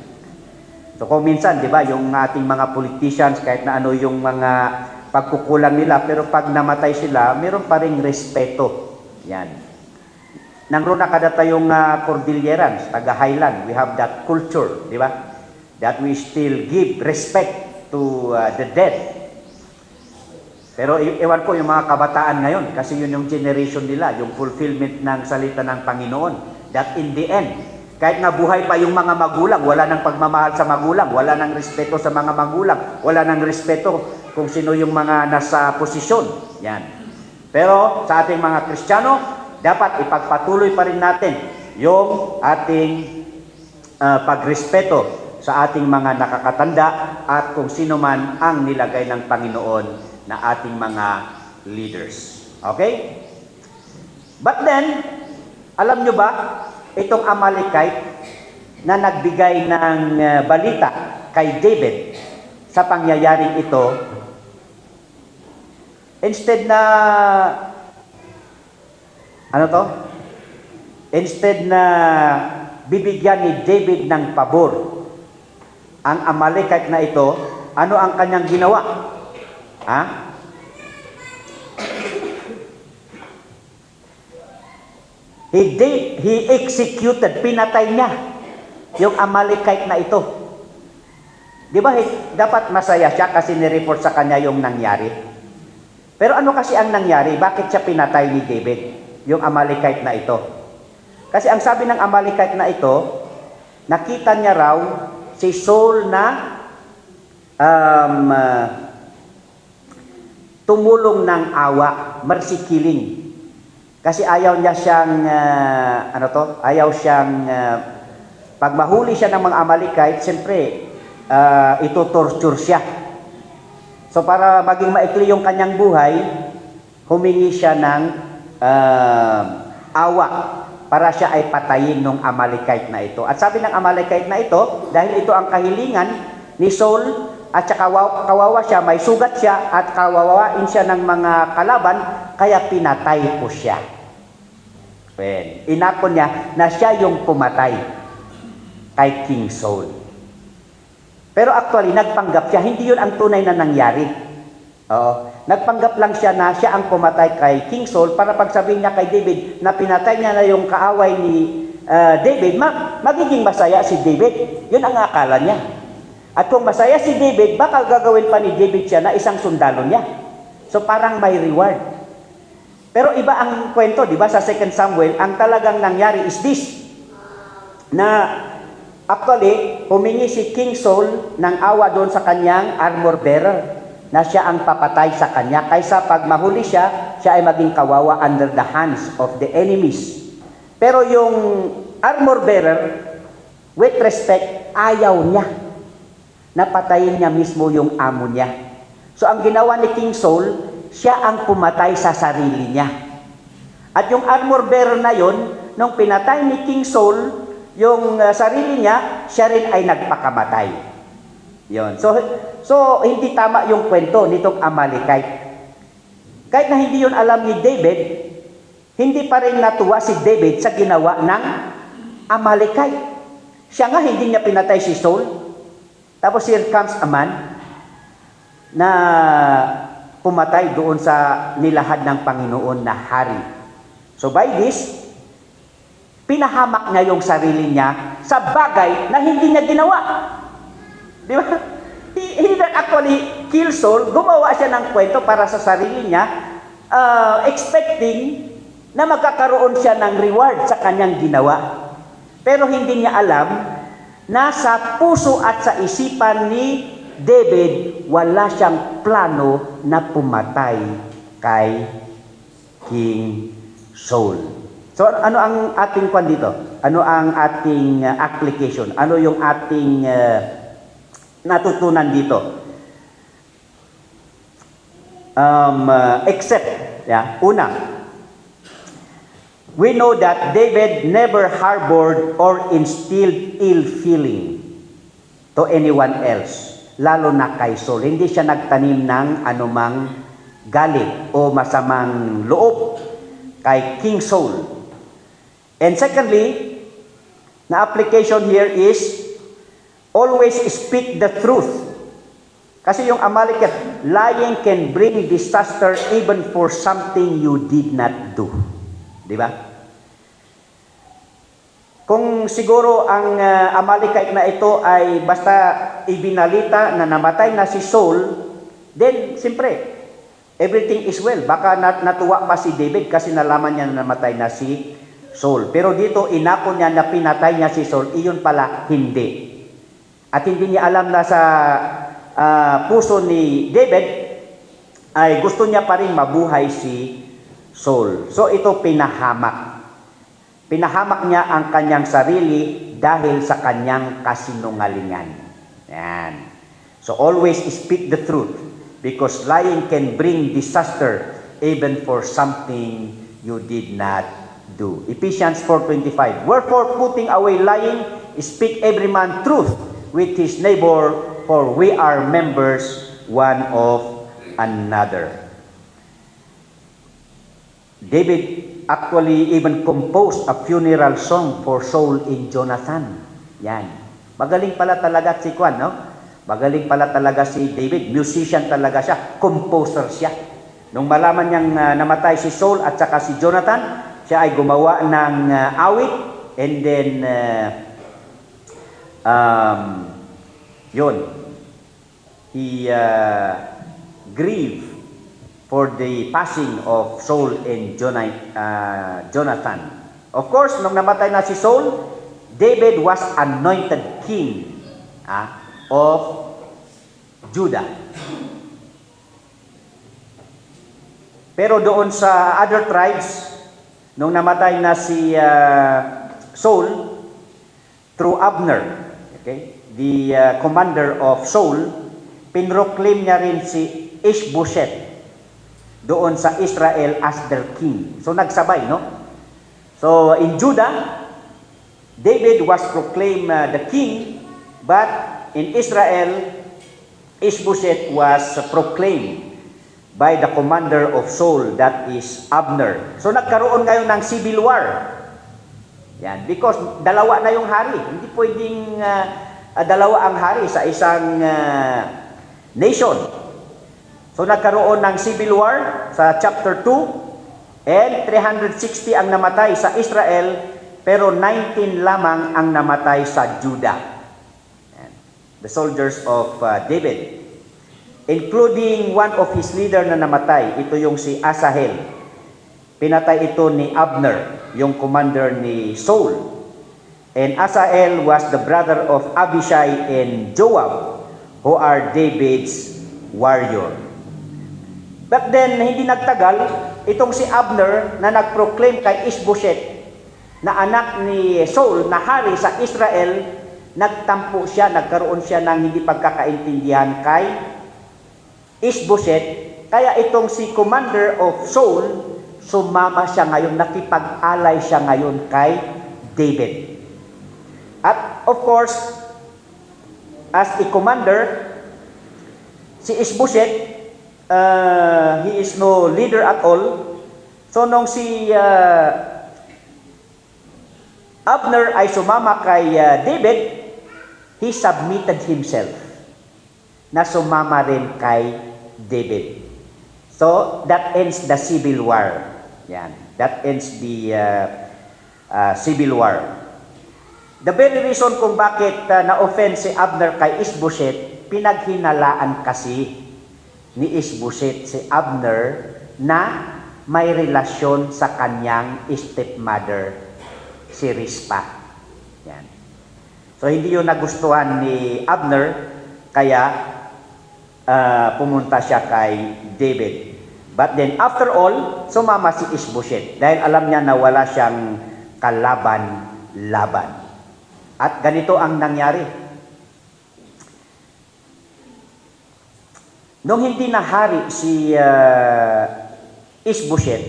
So kung minsan, di ba, yung ating mga politicians, kahit na ano yung mga pagkukulang nila, pero pag namatay sila, meron pa ring respeto. Yan. Nang roon nakada tayong Cordillerans, taga Highland, we have that culture, di ba? That we still give respect to the dead. Pero ewan ko yung mga kabataan ngayon, kasi yun yung generation nila, yung fulfillment ng salita ng Panginoon. That in the end, kahit nga buhay pa yung mga magulang, wala nang pagmamahal sa magulang, wala nang respeto sa mga magulang, wala nang respeto kung sino yung mga nasa posisyon. Yan. Pero sa ating mga Kristiyano, dapat ipagpatuloy pa rin natin yung ating pagrespeto sa ating mga nakakatanda at kung sino man ang nilagay ng Panginoon na ating mga leaders. Okay? But then, alam nyo ba, itong Amalekite na nagbigay ng balita kay David sa pangyayaring ito, instead na instead na bibigyan ni David ng pabor, ang Amalekite na ito, ano ang kanyang ginawa? Ha? He executed, pinatay niya yung Amalekite na ito. Di ba, dapat masaya siya kasi nireport sa kanya yung nangyari. Pero ano kasi ang nangyari? Bakit siya pinatay ni David, yung Amalekite na ito? Kasi ang sabi ng Amalekite na ito, nakita niya raw si Saul na tumulong ng awa, mercy killing. Kasi ayaw niya siyang, ayaw siyang, pag mahuli siya ng mga Amalekite, siyempre, ito-torture siya. So para maging maikli yung kanyang buhay, humingi siya ng awa para siya ay patayin ng Amalekite na ito. At sabi ng Amalekite na ito, dahil ito ang kahilingan ni Saul, at saka kawawa siya, may sugat siya, at kawawain siya ng mga kalaban, kaya pinatay po siya. Inako niya na siya yung pumatay kay King Saul. Pero actually, nagpanggap siya. Hindi yun ang tunay na nangyari. Nagpanggap lang siya na siya ang pumatay kay King Saul para pagsabihin niya kay David na pinatay niya na yung kaaway ni David, magiging masaya si David. Yun ang akala niya. At kung masaya si David, baka gagawin pa ni David siya na isang sundalo niya. So parang may reward. Pero iba ang kwento, di ba? Sa 2 Samuel, ang talagang nangyari is this. Na actually, humingi si King Saul ng awa doon sa kanyang armor bearer na siya ang papatay sa kanya. Kaysa pag mahuli siya, siya ay maging kawawa under the hands of the enemies. Pero yung armor bearer, with respect, ayaw niya. Napatayin niya mismo yung amo niya. So ang ginawa ni King Saul, siya ang pumatay sa sarili niya. At yung armor bearer na yon, nung pinatay ni King Saul, yung sarili niya, siya rin ay nagpakamatay. Yon. So hindi tama yung kwento nitong Amalekite. Kahit na hindi yun alam ni David, hindi pa rin natuwa si David sa ginawa ng Amalekite. Siya nga hindi niya pinatay si Saul. Tapos here comes a man na pumatay doon sa nilahad ng Panginoon na hari. So by this, pinahamak niya yung sarili niya sa bagay na hindi niya ginawa. Di ba? He didn't actually kill Saul. Gumawa siya ng kwento para sa sarili niya, expecting na magkakaroon siya ng reward sa kanyang ginawa. Pero hindi niya alam na sa puso at sa isipan ni David, wala siyang plano na pumatay kay King Saul. So ano ang ating kwan dito? Ano ang ating application? Ano yung ating natutunan dito? Una, we know that David never harbored or instilled ill feeling to anyone else, lalo na kay Saul. Hindi siya nagtanim ng anumang galit o masamang loob kay King Saul. And secondly, na application here is always speak the truth. Kasi yung Amalekite, lying can bring disaster even for something you did not do. Di ba? Kung siguro ang Amalekite na ito ay basta ibinalita na namatay na si Saul, then siyempre, everything is well. Baka natuwa pa si David kasi nalaman niya na namatay na si Saul. Pero dito, inako niya na pinatay niya si Saul, iyon pala hindi. At hindi niya alam na sa puso ni David ay gusto niya pa rin mabuhay si Saul. So ito pinahamak. Pinahamak niya ang kanyang sarili dahil sa kanyang kasinungalingan. Yan. So always speak the truth because lying can bring disaster even for something you did not do. Ephesians 4:25. Wherefore, putting away lying, speak every man truth with his neighbor, for we are members one of another. David actually even composed a funeral song for Saul in Jonathan. Yan. Magaling pala talaga si Kwan, no? Magaling pala talaga si David. Musician talaga siya. Composer siya. Nung malaman niyang namatay si Saul at saka si Jonathan, siya ay gumawa ng awit. And then, yun. He grieved for the passing of Saul and Jonathan. Of course, nung namatay na si Saul, David was anointed king of Judah. Pero doon sa other tribes, nung namatay na si Saul, through Abner, okay, the commander of Saul, pinroclaim niya rin si Ishbosheth doon sa Israel as their king. So nagsabay, no? So in Judah, David was proclaimed the king, but in Israel, Ishbosheth was proclaimed by the commander of Saul, that is Abner. So nagkaroon ngayon ng civil war. Yan, because dalawa na yung hari. Hindi pwedeng dalawa ang hari sa isang nation. So nagkaroon ng civil war sa chapter 2, and 360 ang namatay sa Israel, pero 19 lamang ang namatay sa Judah. Yan. The soldiers of David, including one of his leader na namatay. Ito yung si Asahel. Pinatay ito ni Abner, yung commander ni Saul. And Asahel was the brother of Abishai and Joab, who are David's warrior. But then, hindi nagtagal, itong si Abner na nagproclaim kay Ishbosheth, na anak ni Saul, na hari sa Israel, nagtampo siya, nagkaroon siya ng hindi pagkakaintindihan kay Ishbosheth. Kaya itong si commander of Saul, sumama siya ngayon, nakipag-alay siya ngayon kay David. At of course, as a commander, si Ishbosheth, he is no leader at all. So nung si Abner ay sumama kay David, he submitted himself na sumama rin kay David. So that ends the civil war. Yan. That ends the civil war. The very reason kung bakit na-offend si Abner kay Ishbosheth, pinaghinalaan kasi ni Ishbosheth si Abner na may relasyon sa kanyang stepmother, si Rizpah. Yan. So hindi yun nagustuhan ni Abner, kaya pumunta siya kay David. But then after all, sumama si Ishbosheth dahil alam niya na wala siyang kalaban-laban. At ganito ang nangyari. Nung hindi na hari si Ishbosheth,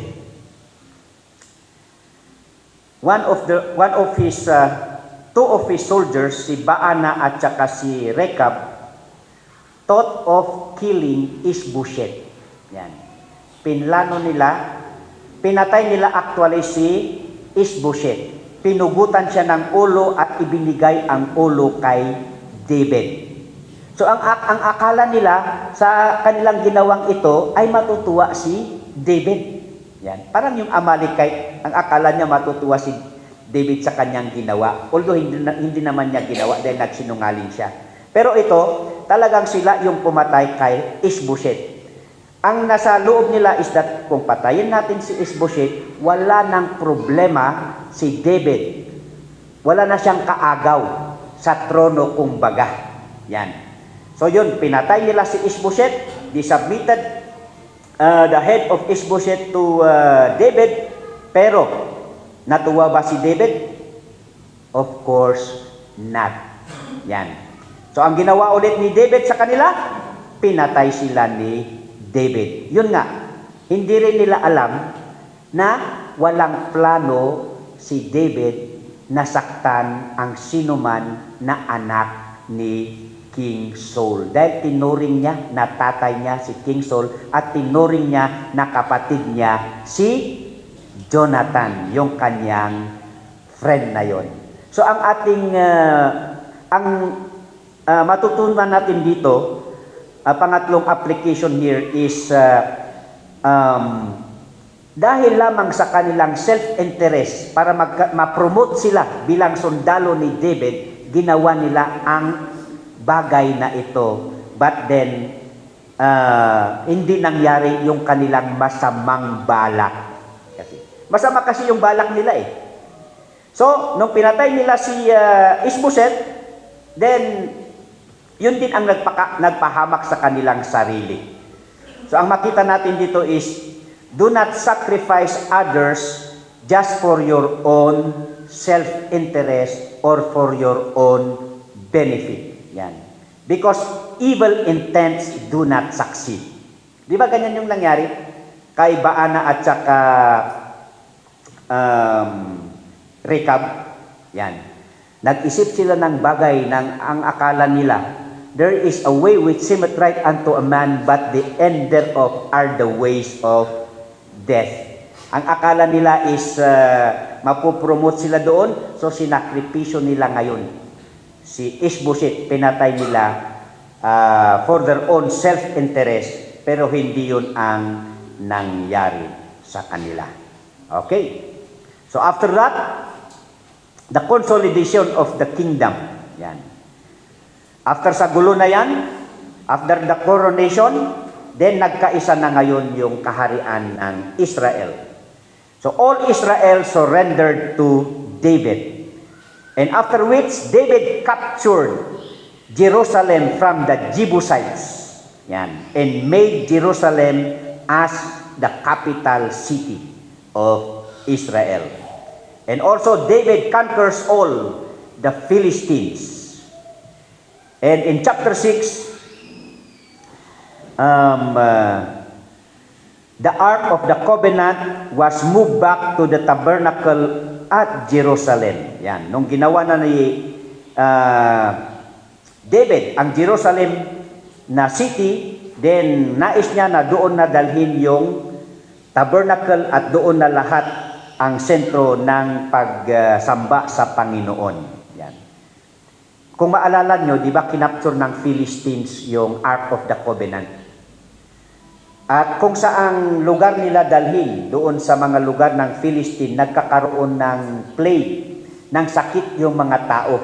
two of his soldiers, si Baana at saka si Rekab, thought of killing Ishbosheth. Yan. Pinlano nila, pinatay nila actually si Ishbosheth. Pinugutan siya ng ulo at ibinigay ang ulo kay David. So ang akala nila sa kanilang ginawang ito ay matutuwa si David. Yan. Parang yung Amalekite, ang akala niya matutuwa si David sa kanyang ginawa. Although hindi naman niya ginawa dahil nagsinungaling siya. Pero ito, talagang sila yung pumatay kay Ishbosheth. Ang nasa loob nila is that kung patayin natin si Ishbosheth, wala nang problema si David. Wala na siyang kaagaw sa trono kumbaga. Yan. So yun, pinatay nila si Ishbosheth. They submitted the head of Ishbosheth to David. Pero, natuwa ba si David? Of course not. Yan. So ang ginawa ulit ni David sa kanila, pinatay sila ni David. Yun nga, hindi rin nila alam na walang plano si David na saktan ang sinuman na anak ni King Saul. Dahil tinuring niya na tatay niya si King Saul at tinuring niya na kapatid niya si Jonathan, yung kanyang friend na yon. So ang ang matutunan natin dito, pangatlong application here is dahil lamang sa kanilang self-interest para ma-promote sila bilang sundalo ni David, ginawa nila ang bagay na ito. But then, hindi nangyari yung kanilang masamang balak. Masama kasi yung balak nila eh. So, nung pinatay nila si Isboset, then, yun din ang nagpahamak sa kanilang sarili. So, ang makita natin dito is, do not sacrifice others just for your own self-interest or for your own benefit. Yan. Because evil intents do not succeed. Di ba ganyan yung nangyari? Kay Baana at saka Rekab. Yan. Nag-isip sila ng bagay ng ang akala nila, there is a way which seemeth right unto a man, but the end thereof are the ways of death. Ang akala nila is mapupromote sila doon, so sinakripisyo nila ngayon. Si Isboset, pinatay nila for their own self-interest, pero hindi yun ang nangyari sa kanila. Okay? So after that, the consolidation of the kingdom. Yan. After sa gulo na yan, after the coronation, then nagkaisa na ngayon yung kaharian ng Israel. So all Israel surrendered to David. And after which, David captured Jerusalem from the Jebusites. Yan. And made Jerusalem as the capital city of Israel. And also David conquers all the Philistines. And in chapter 6, the Ark of the Covenant was moved back to the tabernacle at Jerusalem. Yan. Nung ginawa na ni David ang Jerusalem na city, then nais niya na doon na dalhin yung tabernacle at doon na lahat ang sentro ng pagsamba sa Panginoon. Yan. Kung maalala nyo, di ba kinapture ng Philistines yung Ark of the Covenant? At kung saang lugar nila dalhin, doon sa mga lugar ng Philistine, nagkakaroon ng plague, ng sakit yung mga tao.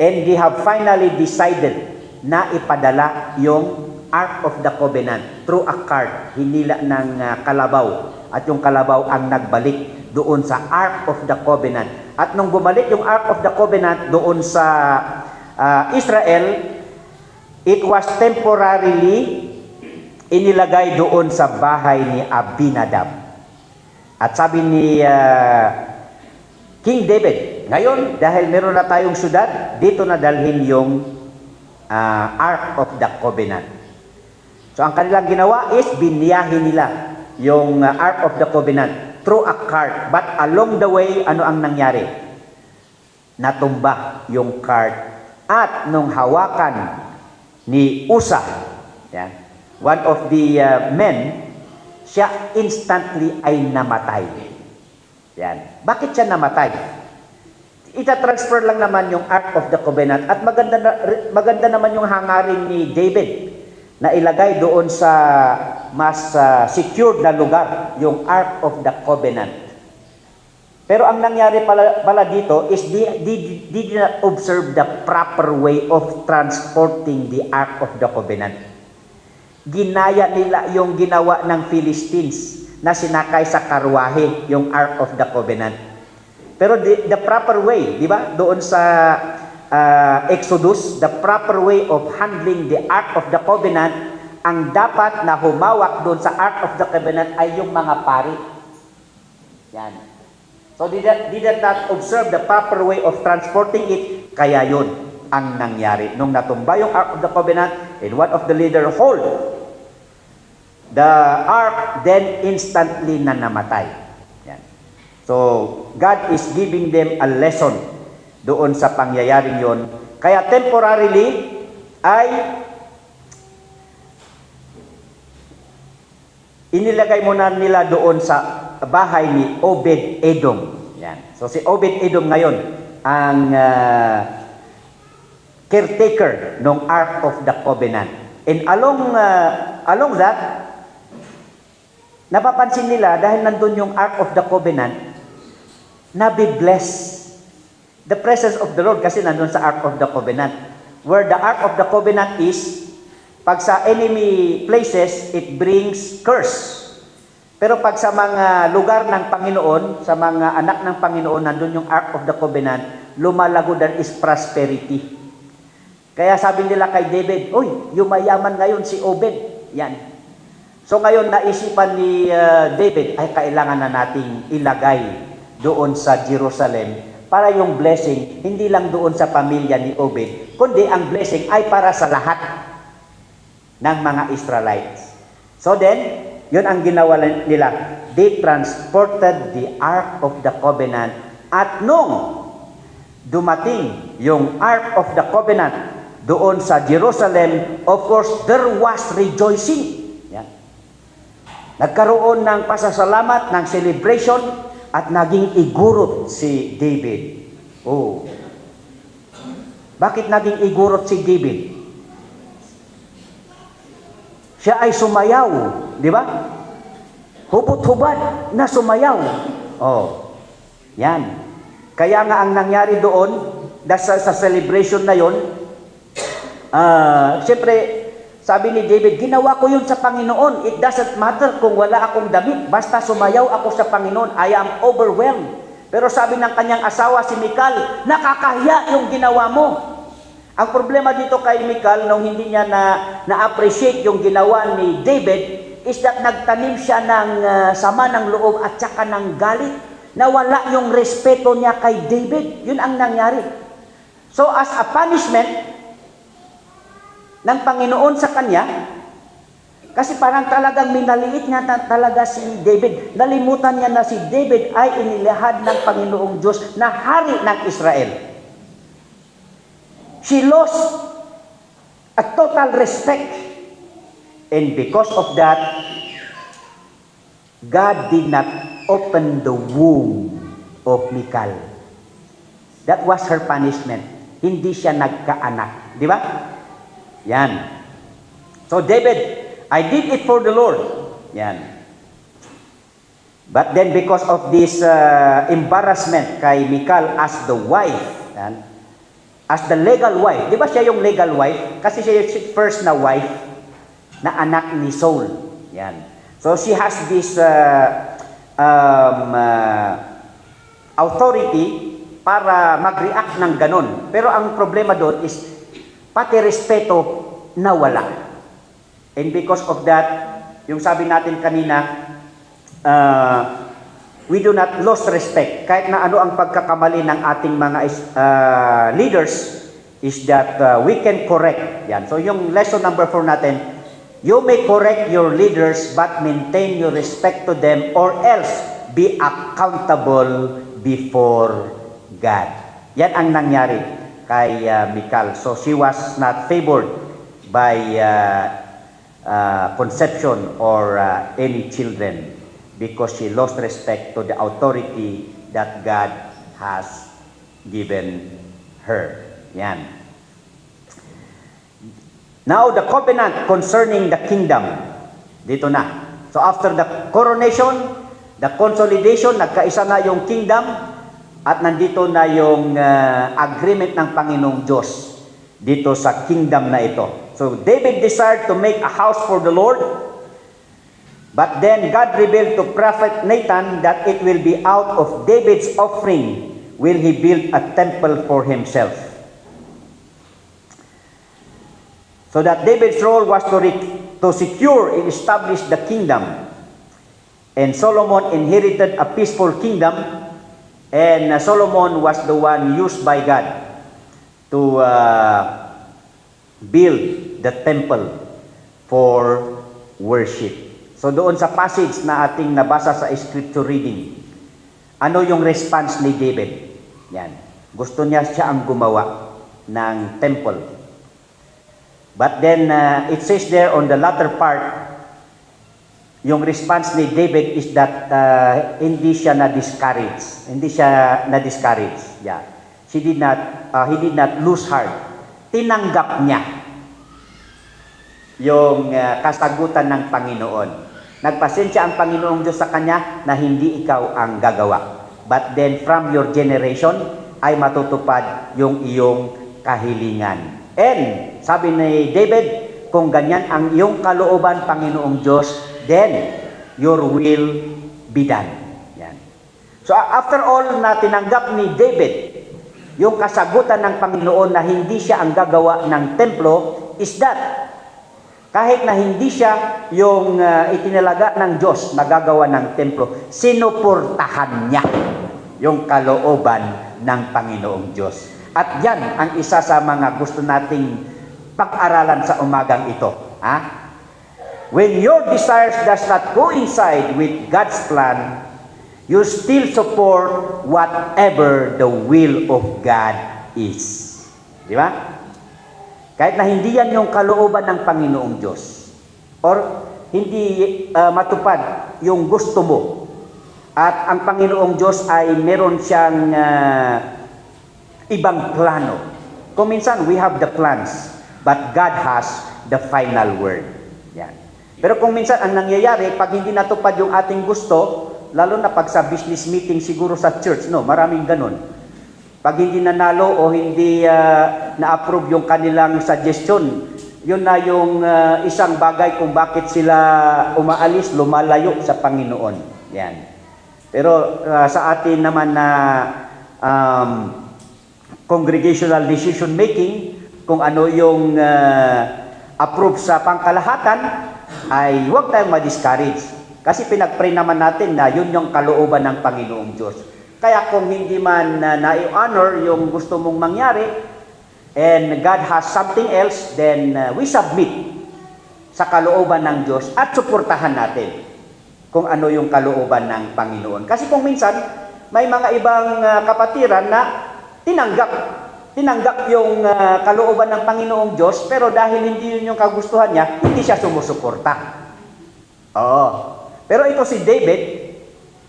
And they have finally decided na ipadala yung Ark of the Covenant through a cart, hinila ng kalabaw. At yung kalabaw ang nagbalik doon sa Ark of the Covenant. At nung bumalik yung Ark of the Covenant doon sa Israel, it was temporarily inilagay doon sa bahay ni Abinadab. At sabi ni King David, ngayon, dahil meron na tayong syudad, dito na dalhin yung Ark of the Covenant. So ang kanilang ginawa is biniyahin nila yung Ark of the Covenant through a cart. But along the way, ano ang nangyari? Natumba yung cart. At nung hawakan ni Usa, yan, one of the men, siya instantly ay namatay. Yan. Bakit siya namatay? Ita-transfer lang naman yung Ark of the Covenant at maganda naman yung hangarin ni David na ilagay doon sa mas secured na lugar, yung Ark of the Covenant. Pero ang nangyari pala dito is they did not observe the proper way of transporting the Ark of the Covenant. Ginaya nila yung ginawa ng Philistines na sinakay sa karwahe yung Ark of the Covenant. Pero the proper way, di ba? Doon sa Exodus, the proper way of handling the Ark of the Covenant, ang dapat na humawak doon sa Ark of the Covenant ay yung mga pari. Yan. So did not observe the proper way of transporting it, kaya yun ang nangyari. Nung natumba yung Ark of the Covenant, and one of the leader hold the Ark, then instantly na namatay. Yan. So God is giving them a lesson doon sa pangyayaring yon. Kaya temporarily ay inilagay muna nila doon sa bahay ni Obed-Edom. Yan. So si Obed-Edom ngayon ang caretaker ng Ark of the Covenant. And along that, napapansin nila dahil nandun yung Ark of the Covenant, nabibless the presence of the Lord kasi nandun sa Ark of the Covenant. Where the Ark of the Covenant is, pag sa enemy places, it brings curse. Pero pag sa mga lugar ng Panginoon, sa mga anak ng Panginoon, nandun yung Ark of the Covenant, lumalago, there is prosperity. Kaya sabi nila kay David, uy, yumayaman ngayon si Obed. Yan. So ngayon naisipan ni David, ay kailangan na nating ilagay doon sa Jerusalem para yung blessing, hindi lang doon sa pamilya ni Obed, kundi ang blessing ay para sa lahat ng mga Israelites. So then, yun ang ginawa nila. They transported the Ark of the Covenant. At nung dumating yung Ark of the Covenant doon sa Jerusalem, of course, there was rejoicing. Yan. Nagkaroon ng pasasalamat, ng celebration, at naging igurot si David. Oh. Bakit naging igurot si David? Siya ay sumayaw, di ba? Hubot-hubad na sumayaw. Oh. Yan. Kaya nga ang nangyari doon, sa celebration na yon, siyempre, sabi ni David, ginawa ko yun sa Panginoon. It doesn't matter kung wala akong damit. Basta sumayaw ako sa Panginoon. I am overwhelmed. Pero sabi ng kanyang asawa si Michal, nakakahiya yung ginawa mo. Ang problema dito kay Michal, nung hindi niya na-appreciate yung ginawa ni David, is that nagtanim siya ng sama ng loob at saka ng galit. Nawala yung respeto niya kay David. Yun ang nangyari. So as a punishment ng Panginoon sa kanya, kasi parang talagang minaliit niya talaga si David. Nalimutan niya na si David ay inilahad ng Panginoong Diyos na hari ng Israel. She lost a total respect. And because of that, God did not open the womb of Michal. That was her punishment. Hindi siya nagkaanak. Di ba? Yan. So David, I did it for the Lord. Yan. But then because of this embarrassment kay Michal as the wife, yan, as the legal wife, di ba siya yung legal wife? Kasi siya yung first na wife na anak ni Saul. Yan. So she has this authority para mag-react ng ganon. Pero ang problema doon is pati respeto nawala. And because of that, yung sabi natin kanina, we do not lose respect. Kahit na ano ang pagkakamali ng ating mga leaders, is that we can correct. Yan. So yung lesson number 4 natin, you may correct your leaders but maintain your respect to them or else be accountable before God. Yan ang nangyari kay Michal. So she was not favored by conception or any children because she lost respect to the authority that God has given her. Yan. Now the covenant concerning the kingdom. Dito na. So after the coronation, the consolidation, nagkaisa na yung kingdom, at nandito na yung agreement ng Panginoong Diyos dito sa kingdom na ito. So David desired to make a house for the Lord, but then God revealed to prophet Nathan that it will be out of David's offering will he build a temple for himself. So that David's role was to secure and establish the kingdom. And Solomon inherited a peaceful kingdom. And Solomon was the one used by God to build the temple for worship. So doon sa passage na ating nabasa sa scripture reading, ano yung response ni David? Yan. Gusto niya siya ang gumawa ng temple. But then it says there on the latter part, yung response ni David is that hindi siya na-discourage. Hindi siya na-discourage. Yeah. He did not lose heart tinanggap niya yung kasagutan ng Panginoon. Nagpasensya ang Panginoong Diyos sa kanya na hindi ikaw ang gagawa. But then from your generation ay matutupad yung iyong kahilingan. And sabi ni David, kung ganyan ang iyong kalooban, Panginoong Diyos, then your will be done. Yan. So after all na tinanggap ni David yung kasagutan ng Panginoon na hindi siya ang gagawa ng templo, is that kahit na hindi siya yung itinalaga ng Diyos na gagawa ng templo, sinuportahan niya yung kalooban ng Panginoong Diyos. At yan ang isa sa mga gusto nating pag-aralan sa umagang ito. When your desires does not coincide with God's plan, you still support whatever the will of God is. Di ba? Kahit na hindi yan yung kalooban ng Panginoong Diyos, or hindi matupad yung gusto mo, at ang Panginoong Diyos ay meron siyang ibang plano. Kung minsan, we have the plans, but God has the final word. Yan. Pero kung minsan, ang nangyayari, pag hindi natupad yung ating gusto, lalo na pag sa business meeting siguro sa church, no, maraming ganun. Pag hindi nanalo o hindi na-approve yung kanilang suggestion, yun na yung isang bagay kung bakit sila umaalis, lumalayo sa Panginoon. Yan. Pero sa atin naman na congregational decision making, kung ano yung approve sa pangkalahatan, ay huwag tayong ma-discourage. Kasi pinag-pray naman natin na yun yung kalooban ng Panginoong Diyos. Kaya kung hindi man na-honor yung gusto mong mangyari, and God has something else, then we submit sa kalooban ng Diyos at suportahan natin kung ano yung kalooban ng Panginoon. Kasi kung minsan, may mga ibang kapatiran na tinanggap yung kalooban ng Panginoong Diyos, pero dahil hindi yun yung kagustuhan niya, hindi siya sumusuporta. Oo. Pero ito si David,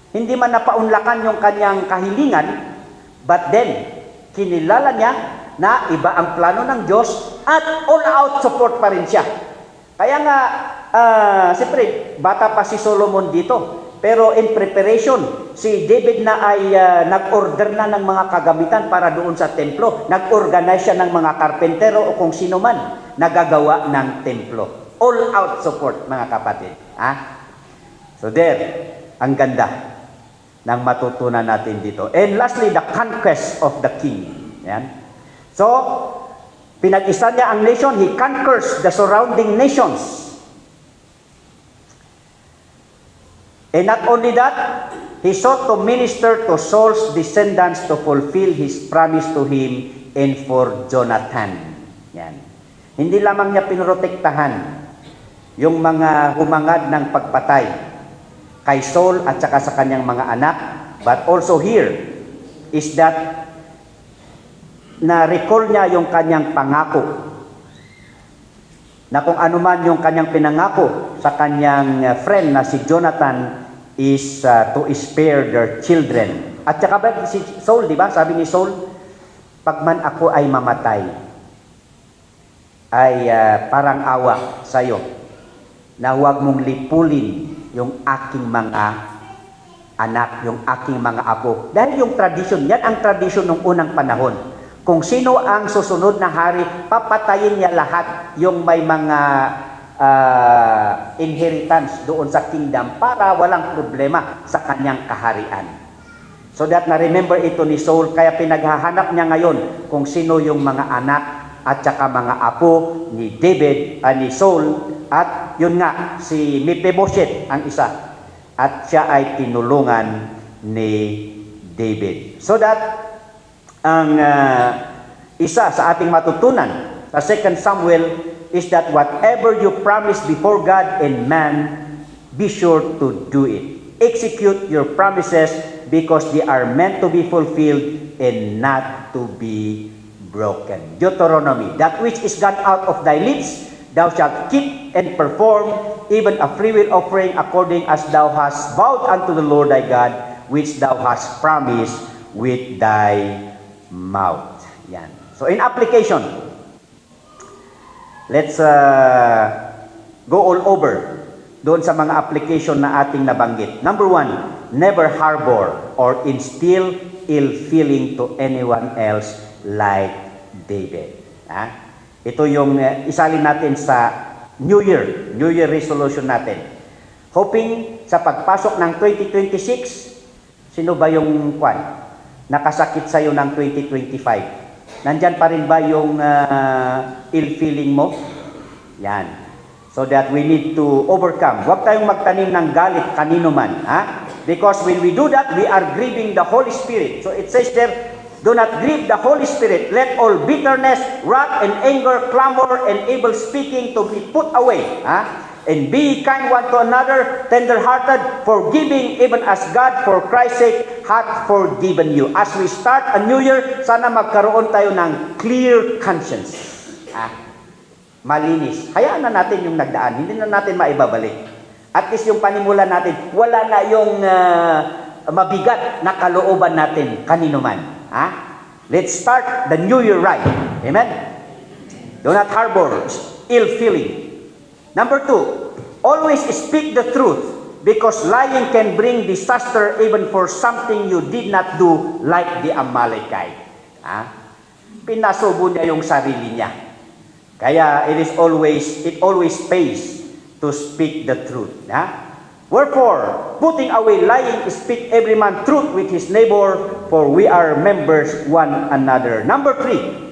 hindi man napaunlakan yung kanyang kahilingan, but then, kinilala niya na iba ang plano ng Diyos at all-out support pa rin siya. Kaya nga, siyempre, bata pa si Solomon dito. Pero in preparation, si David na ay nag-order na ng mga kagamitan para doon sa templo. Nag-organize siya ng mga karpentero o kung sino man nagagawa ng templo. All-out support, mga kapatid. So there, ang ganda ng matutunan natin dito. And lastly, the conquest of the king. Yan. So, pinag-isa niya ang nation, he conquers the surrounding nations. And not only that, he sought to minister to Saul's descendants to fulfill his promise to him and for Jonathan. Yan. Hindi lamang niya pinrotektahan yung mga humangad ng pagpatay kay Saul at saka sa kanyang mga anak, but also here is that na-recall niya yung kanyang pangako na kung ano man yung kanyang pinangako sa kanyang friend na si Jonathan is to spare their children. At saka ba si Saul, di ba? Sabi ni Saul, pag man ako ay mamatay, ay parang awa sa'yo na huwag mong lipulin yung aking mga anak, yung aking mga apo. Dahil yung tradisyon, yan ang tradisyon ng unang panahon. Kung sino ang susunod na hari, papatayin niya lahat yung may mga inheritance doon sa kingdom para walang problema sa kanyang kaharian. So that na-remember ito ni Saul, kaya pinaghahanap niya ngayon kung sino yung mga anak at saka mga apo ni David, ni Saul. At yun nga, si Mephibosheth ang isa. At siya ay tinulungan ni David. So that, ang isa sa ating matutunan sa 2 Samuel is that whatever you promise before God and man, be sure to do it. Execute your promises because they are meant to be fulfilled and not to be broken. Deuteronomy, that which is gone out of thy lips, thou shalt keep and perform, even a freewill offering according as thou hast vowed unto the Lord thy God, which thou hast promised with thy mouth. Yan. So in application, Let's go all over doon sa mga application na ating nabanggit. Number 1, never harbor or instill ill feeling to anyone else like David. Ito yung isalin natin sa New Year resolution natin. Hoping sa pagpasok ng 2026, sino ba yung nakasakit sa'yo ng 2025? Nandyan pa rin ba yung ill feeling mo? Yan. So that we need to overcome. Huwag tayong magtanim ng galit kanino man. Because when we do that, we are grieving the Holy Spirit. So it says there, do not grieve the Holy Spirit. Let all bitterness, wrath, and anger, clamor, and evil speaking to be put away. And be kind one to another, tender-hearted, forgiving, even as God, for Christ's sake, hath forgiven you. As we start a new year, sana magkaroon tayo ng clear conscience. Malinis. Hayaan na natin yung nagdaan. Hindi na natin maibabalik. At least yung panimula natin, wala na yung mabigat na kalooban natin kanino man. Let's start the new year right. Amen? Do not harbor ill feeling. Number 2, always speak the truth, because lying can bring disaster even for something you did not do, like the Amalekite. Pinasubo niya yung sarili niya. Kaya it always pays to speak the truth. Wherefore, putting away lying, speak every man truth with his neighbor, for we are members one another. Number 3,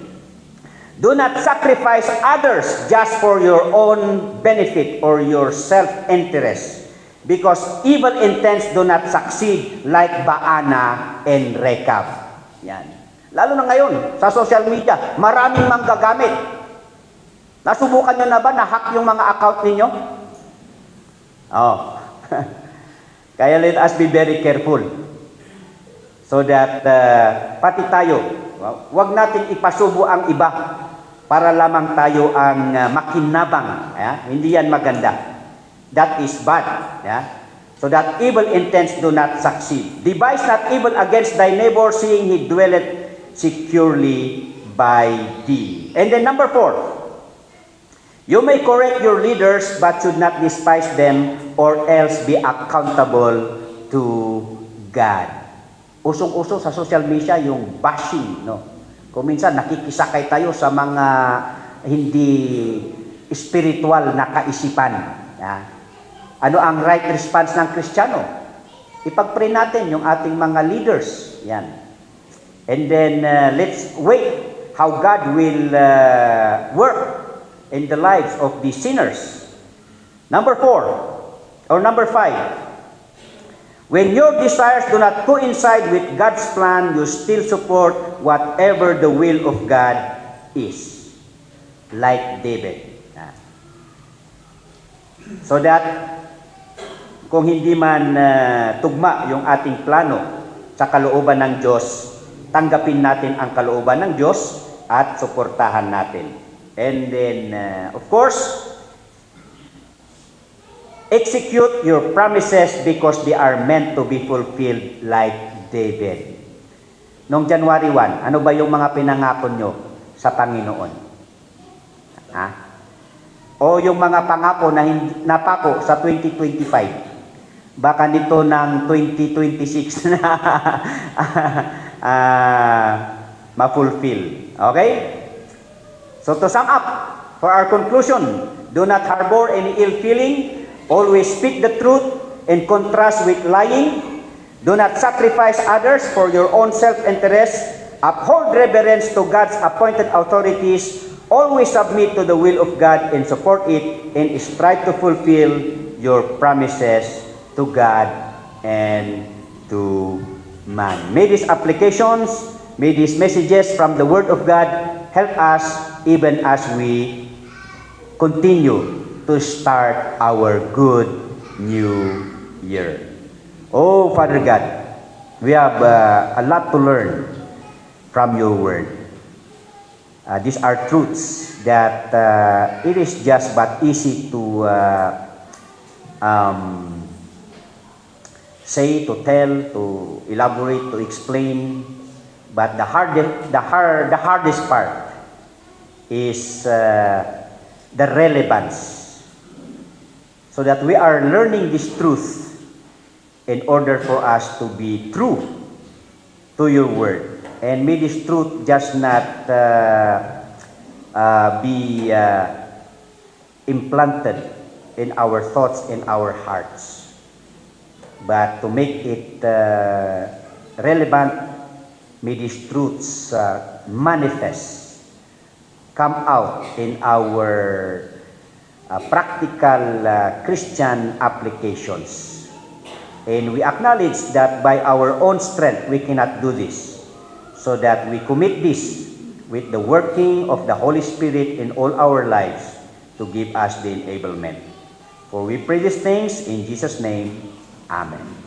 do not sacrifice others just for your own benefit or your self-interest, because evil intents do not succeed like Baana and Rekab. Yan. Lalo na ngayon, sa social media, maraming manggagamit. Nasubukan nyo na ba na-hack yung mga account ninyo? Kaya let us be very careful. So that pati tayo, wag natin ipasubo ang iba para lamang tayo ang makinabang. Hindi yan maganda. That is bad. So that evil intents do not succeed. Devise not evil against thy neighbor, seeing he dwelleth securely by thee. And then number 4, you may correct your leaders, but should not despise them, or else be accountable to God. Usong-uso sa social media yung bashing, no? Kung minsan nakikisakay tayo sa mga hindi spiritual na kaisipan. Ano ang right response ng Kristiyano? Ipag-pray natin yung ating mga leaders. Yan. And then let's wait how God will work in the lives of the sinners. Number 5, when your desires do not coincide with God's plan, you still support whatever the will of God is. Like David. So that, kung hindi man tugma yung ating plano sa kalooban ng Diyos, tanggapin natin ang kalooban ng Diyos at suportahan natin. And then, of course, execute your promises because they are meant to be fulfilled like David. Noong January 1, ano ba yung mga pinangako nyo sa Panginoon? O yung mga pangako na napako sa 2025? Baka nito ng 2026 na ma-fulfill. Okay? So to sum up, for our conclusion, do not harbor any ill feeling, always speak the truth in contrast with lying, do not sacrifice others for your own self-interest, uphold reverence to God's appointed authorities, always submit to the will of God and support it, and strive to fulfill your promises to God and to man. May these applications, may these messages from the Word of God help us even as we continue to start our good new year. Oh, Father God, we have a lot to learn from your word. These are truths that it is just but easy to say, to tell, to elaborate, to explain. But the hardest part is the relevance, so that we are learning this truth in order for us to be true to your word. And may this truth just not be implanted in our thoughts, in our hearts, but to make it relevant, may these truths manifest, come out in our practical Christian applications. And we acknowledge that by our own strength, we cannot do this, so that we commit this with the working of the Holy Spirit in all our lives to give us the enablement. For we pray these things in Jesus' name. Amen.